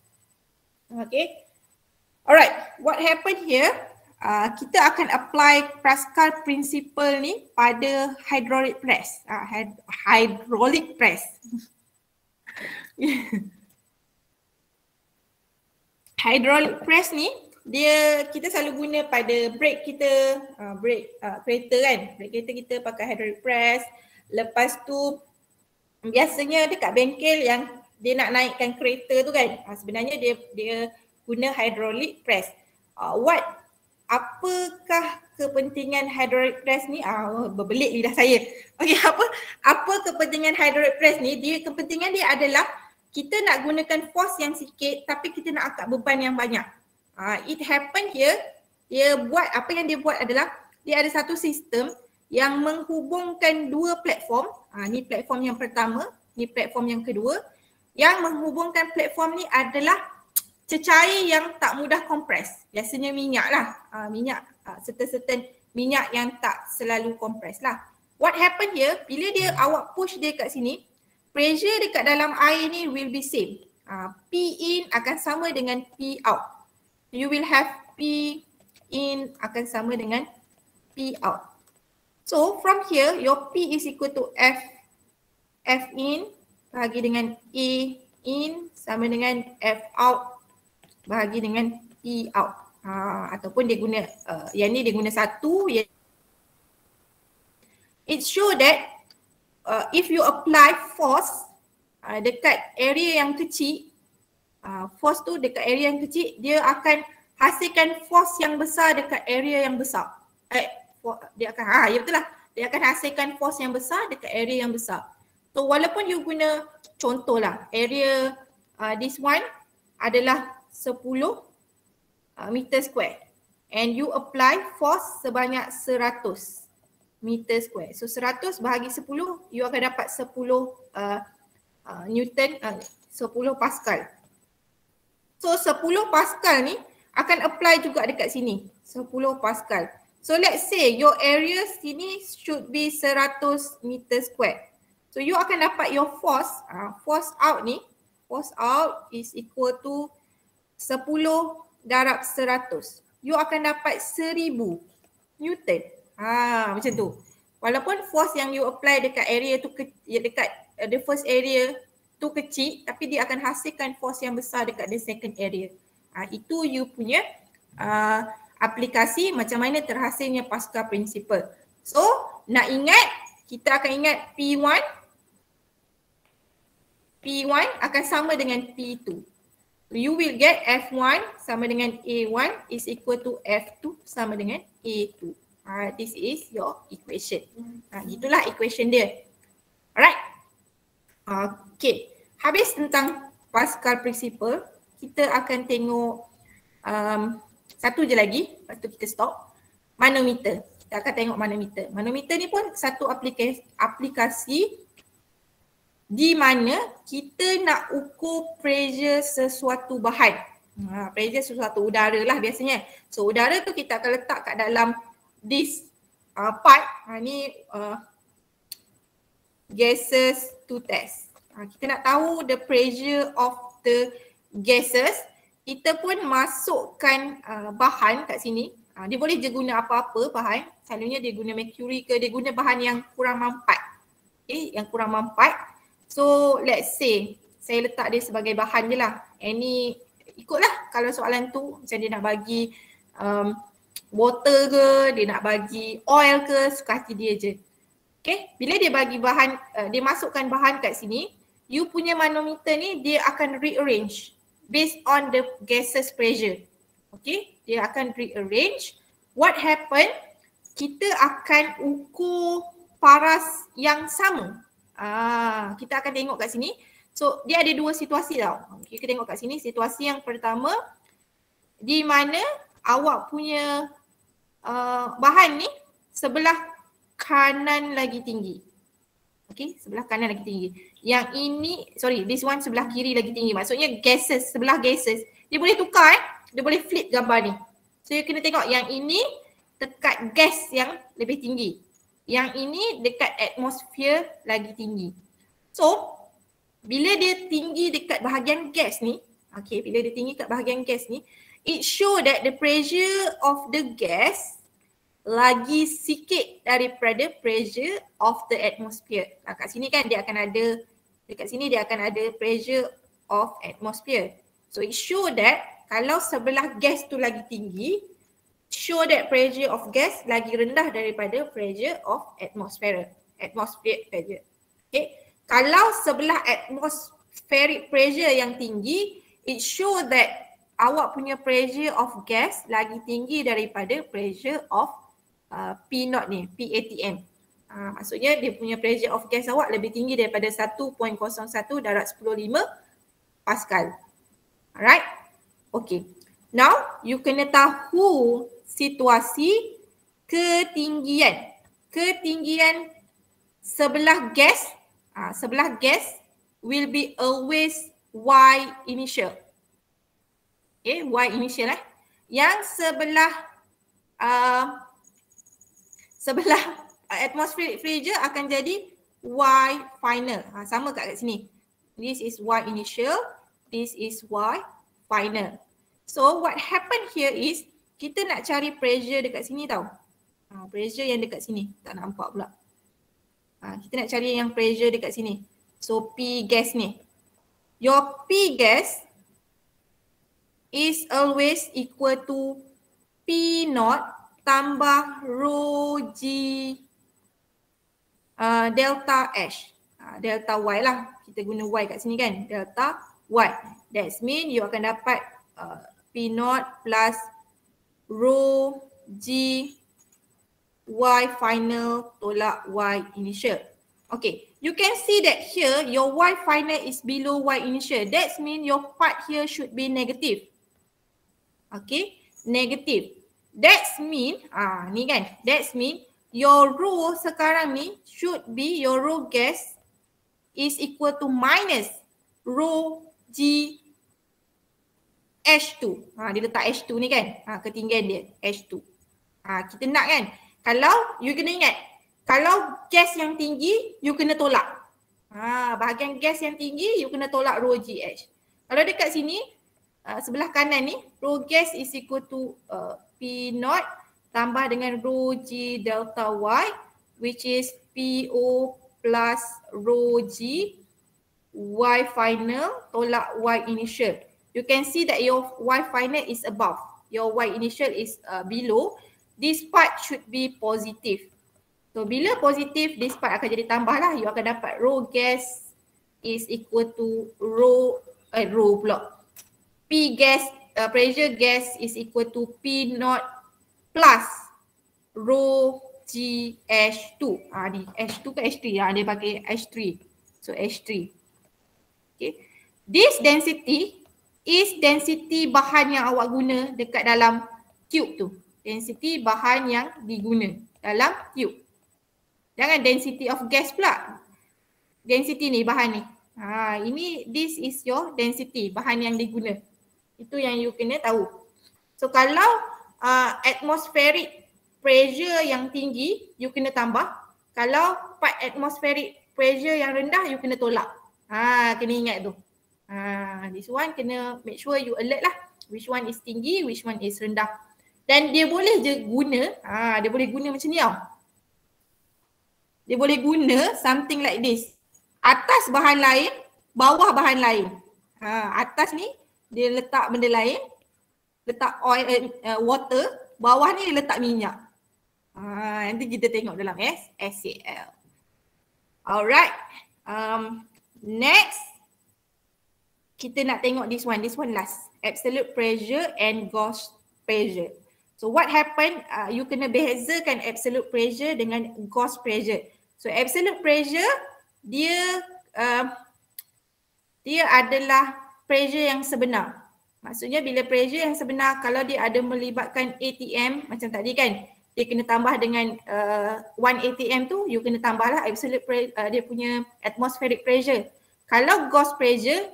Okay. Alright, what happened here? Kita akan apply Pascal principle ni pada hydraulic press. Hydraulic press. Hydraulic press ni kita selalu guna pada brake kita, brake kereta kan. Brake kereta kita pakai hydraulic press. Lepas tu biasanya dekat bengkel yang dia nak naikkan kereta tu kan, sebenarnya dia guna hydraulic press. Apakah kepentingan hydraulic press ni? Berbelit lidah saya. Okey, apa kepentingan hydraulic press ni? Kepentingan dia adalah kita nak gunakan force yang sikit tapi kita nak angkat beban yang banyak. It happen here, apa yang dia buat adalah dia ada satu sistem yang menghubungkan dua platform. Ni platform yang pertama, ni platform yang kedua. Yang menghubungkan platform ni adalah cecair yang tak mudah kompres. Biasanya minyak lah, minyak, certain minyak yang tak selalu kompres lah. What happen here, bila awak push dia kat sini, pressure dekat dalam air ni will be same. P in akan sama dengan P out. You will have P in akan sama dengan P out. So from here, your P is equal to F in bahagi dengan A in sama dengan F out bahagi dengan P out. Ataupun dia guna, yang ni dia guna satu. It show that if you apply force dekat area yang kecil, force tu dekat area yang kecil, dia akan hasilkan force yang besar dekat area yang besar. Dia akan, ya betul lah. Dia akan hasilkan force yang besar dekat area yang besar. So walaupun you guna, contohlah, area this one adalah 10 meter square and you apply force sebanyak 100 meter square. So 100 bahagi 10, you akan dapat 10 Newton, 10 Pascal. So 10 Pascal ni akan apply juga dekat sini, 10 Pascal. So let's say your area sini should be 100 meter square. So you akan dapat your force, force out ni, force out is equal to 10 darab 100. You akan dapat 1000 Newton. Macam tu. Walaupun force yang you apply dekat area tu, dekat the first area tu kecil, tapi dia akan hasilkan force yang besar dekat the second area. Itu you punya aplikasi macam mana terhasilnya Pascal principle. So nak ingat, kita akan ingat P1 akan sama dengan P2. You will get F1 sama dengan A1 is equal to F2 sama dengan A2. This is your equation. Itulah equation dia. Alright. Okay. Habis tentang Pascal principle, kita akan tengok satu je lagi, lepas tu kita stop. Manometer. Kita akan tengok manometer. Manometer ni pun satu aplikasi di mana kita nak ukur pressure sesuatu bahan. Pressure sesuatu udara lah biasanya. So udara tu kita akan letak kat dalam this part. Ni gases to test. Kita nak tahu the pressure of the gases. Kita pun masukkan bahan kat sini. Dia boleh je guna apa-apa bahan. Selalunya dia guna mercury ke, dia guna bahan yang kurang mampat. Yang kurang mampat. So let's say saya letak dia sebagai bahan je lah. Ini ikutlah kalau soalan tu macam dia nak bagi water ke, dia nak bagi oil ke, suka hati dia je. Okay, bila dia bagi bahan, dia masukkan bahan kat sini, you punya manometer ni dia akan rearrange based on the gases pressure. Okay, dia akan rearrange. What happen? Kita akan ukur paras yang sama. Kita akan tengok kat sini. So dia ada dua situasi tau. Okay, kita tengok kat sini. Situasi yang pertama, di mana awak punya bahan ni sebelah kanan lagi tinggi. Okay, sebelah kanan lagi tinggi. Yang ini, sorry, this one sebelah kiri lagi tinggi. Maksudnya gases, sebelah gases. Dia boleh tukar dia boleh flip gambar ni. So you kena tengok yang ini dekat gas yang lebih tinggi. Yang ini dekat atmosfer lagi tinggi. So, bila dia tinggi dekat bahagian gas ni, okay, bila dia tinggi dekat bahagian gas ni, it show that the pressure of the gas lagi sikit daripada pressure of the atmosphere. Kat sini kan dia akan ada, dekat sini dia akan ada pressure of atmosphere. So it show that kalau sebelah gas tu lagi tinggi, show that pressure of gas lagi rendah daripada pressure of atmosphere. Atmospheric pressure. Okay. Kalau sebelah atmospheric pressure yang tinggi, it show that awak punya pressure of gas lagi tinggi daripada pressure of P0 ni, PATM. Maksudnya dia punya pressure of gas awak lebih tinggi daripada 1.01 darab 10.5 Pascal. Alright? Okay. Now, you kena tahu situasi ketinggian. Ketinggian sebelah gas, sebelah gas will be always Y initial. Okay, Y initial Yang sebelah atmospheric pressure akan jadi Y final. Sama kat sini. This is Y initial, this is Y final. So what happen here is kita nak cari pressure dekat sini tau. Pressure yang dekat sini. Tak nampak pula. Kita nak cari yang pressure dekat sini. So P gas ni. Your P gas is always equal to P0 tambah rho G delta H. Delta Y lah. Kita guna Y kat sini kan. Delta Y. That means you akan dapat P0 plus rho G Y final tolak Y initial. Okay, you can see that here your Y final is below Y initial. That means your part here should be negative. Okay, negative. That means, ni kan, that means your rho sekarang ni should be, your rho gas is equal to minus rho G H2. Dia letak H2 ni kan, ketinggian dia H2. Kita nak kan, kalau you kena ingat, kalau gas yang tinggi, you kena tolak. Bahagian gas yang tinggi, you kena tolak rho GH. Kalau dekat sini, sebelah kanan ni, rho gas is equal to P0 tambah dengan rho G delta Y, which is PO plus rho G Y final tolak Y initial. You can see that your Y final is above. Your Y initial is below. This part should be positive. So bila positif, this part akan jadi tambah lah. You akan dapat rho gas is equal to rho pula. P gas, pressure gas is equal to P0 plus rho GH2. Ni H2 ke H3? Dia pakai H3. So H3. Okay. This density is density bahan yang awak guna dekat dalam tube tu. Density bahan yang diguna dalam tube. Jangan density of gas pula. Density ni bahan ni. Ini this is your density bahan yang diguna. Itu yang you kena tahu. So kalau atmospheric pressure yang tinggi, you kena tambah. Kalau part atmospheric pressure yang rendah, you kena tolak. Kena ingat tu. This one kena make sure you alert lah. Which one is tinggi, which one is rendah. Dan dia boleh je guna, dia boleh guna macam ni tau. Dia boleh guna something like this. Atas bahan lain, bawah bahan lain. Atas ni dia letak benda lain, letak oil, water, bawah ni dia letak minyak. Nanti kita tengok dalam SCL. Alright. Next, kita nak tengok this one last. Absolute pressure and gauge pressure. So what happen, you kena bezakan absolute pressure dengan gauge pressure. So absolute pressure, dia adalah pressure yang sebenar. Maksudnya bila pressure yang sebenar, kalau dia ada melibatkan ATM macam tadi kan, dia kena tambah dengan 1 ATM tu, you kena tambahlah absolute dia punya atmospheric pressure. Kalau gauge pressure,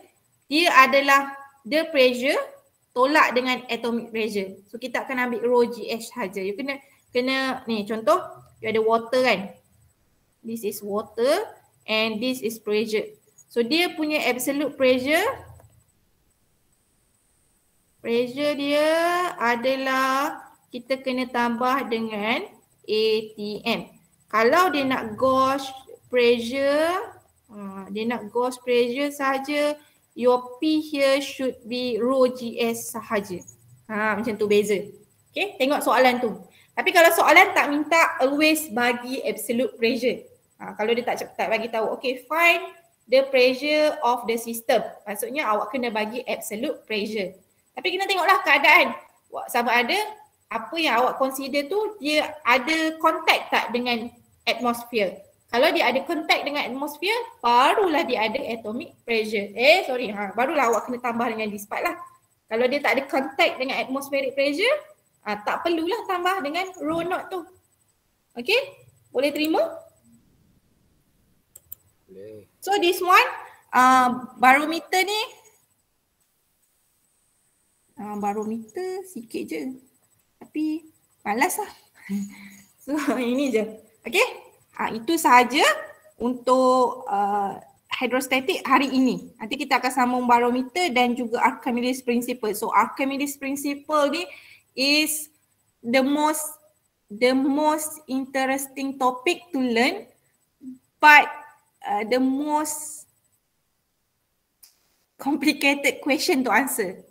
dia adalah the pressure tolak dengan atomic pressure. So kita akan ambil rho GH saja. You kena ni contoh, you ada water kan. This is water and this is pressure. So dia punya absolute pressure dia adalah kita kena tambah dengan ATM. Kalau dia nak gauge pressure, saja, your P here should be rho GS sahaja. Macam tu beza. Okay, tengok soalan tu. Tapi kalau soalan tak minta, always bagi absolute pressure. Kalau dia tak bagi tahu, okay, find the pressure of the system. Maksudnya awak kena bagi absolute pressure. Tapi kena tengoklah keadaan. Sama ada apa yang awak consider tu, dia ada contact tak dengan atmosphere. Kalau dia ada contact dengan atmosphere, barulah dia ada atomic pressure. Barulah awak kena tambah dengan this part lah. Kalau dia tak ada contact dengan atmospheric pressure, tak perlulah tambah dengan rho naught tu. Okay? Boleh terima? Boleh. So this one, barometer ni, barometer sikit je. Tapi malas lah. So ini je. Okay? Itu sahaja untuk hydrostatic hari ini. Nanti kita akan sambung barometer dan juga Archimedes principle. So Archimedes principle ni is the most interesting topic to learn, but the most complicated question to answer.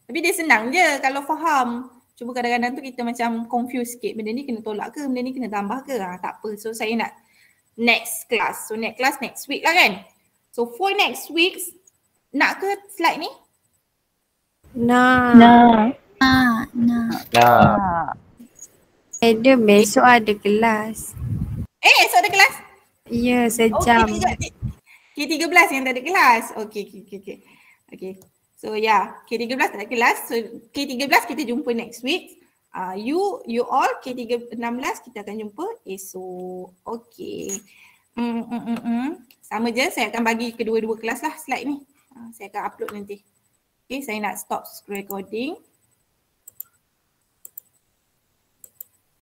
Tapi dia senang je kalau faham. Cuma kadang-kadang tu kita macam confuse sikit. Benda ni kena tolak ke? Benda ni kena tambah ke? Tak apa. So saya nak next class. So next class next week lah kan? So for next week, nak ke slide ni? Nak. Ada besok ada kelas. Esok ada kelas? Ya, sejam. K13 yang tak ada kelas. Okay. So K13 tak ada kelas. So K13 kita jumpa next week. You all K16 kita akan jumpa esok. Okay. Sama je, saya akan bagi kedua-dua kelas lah slide ni. Saya akan upload nanti. Okay, saya nak stop recording.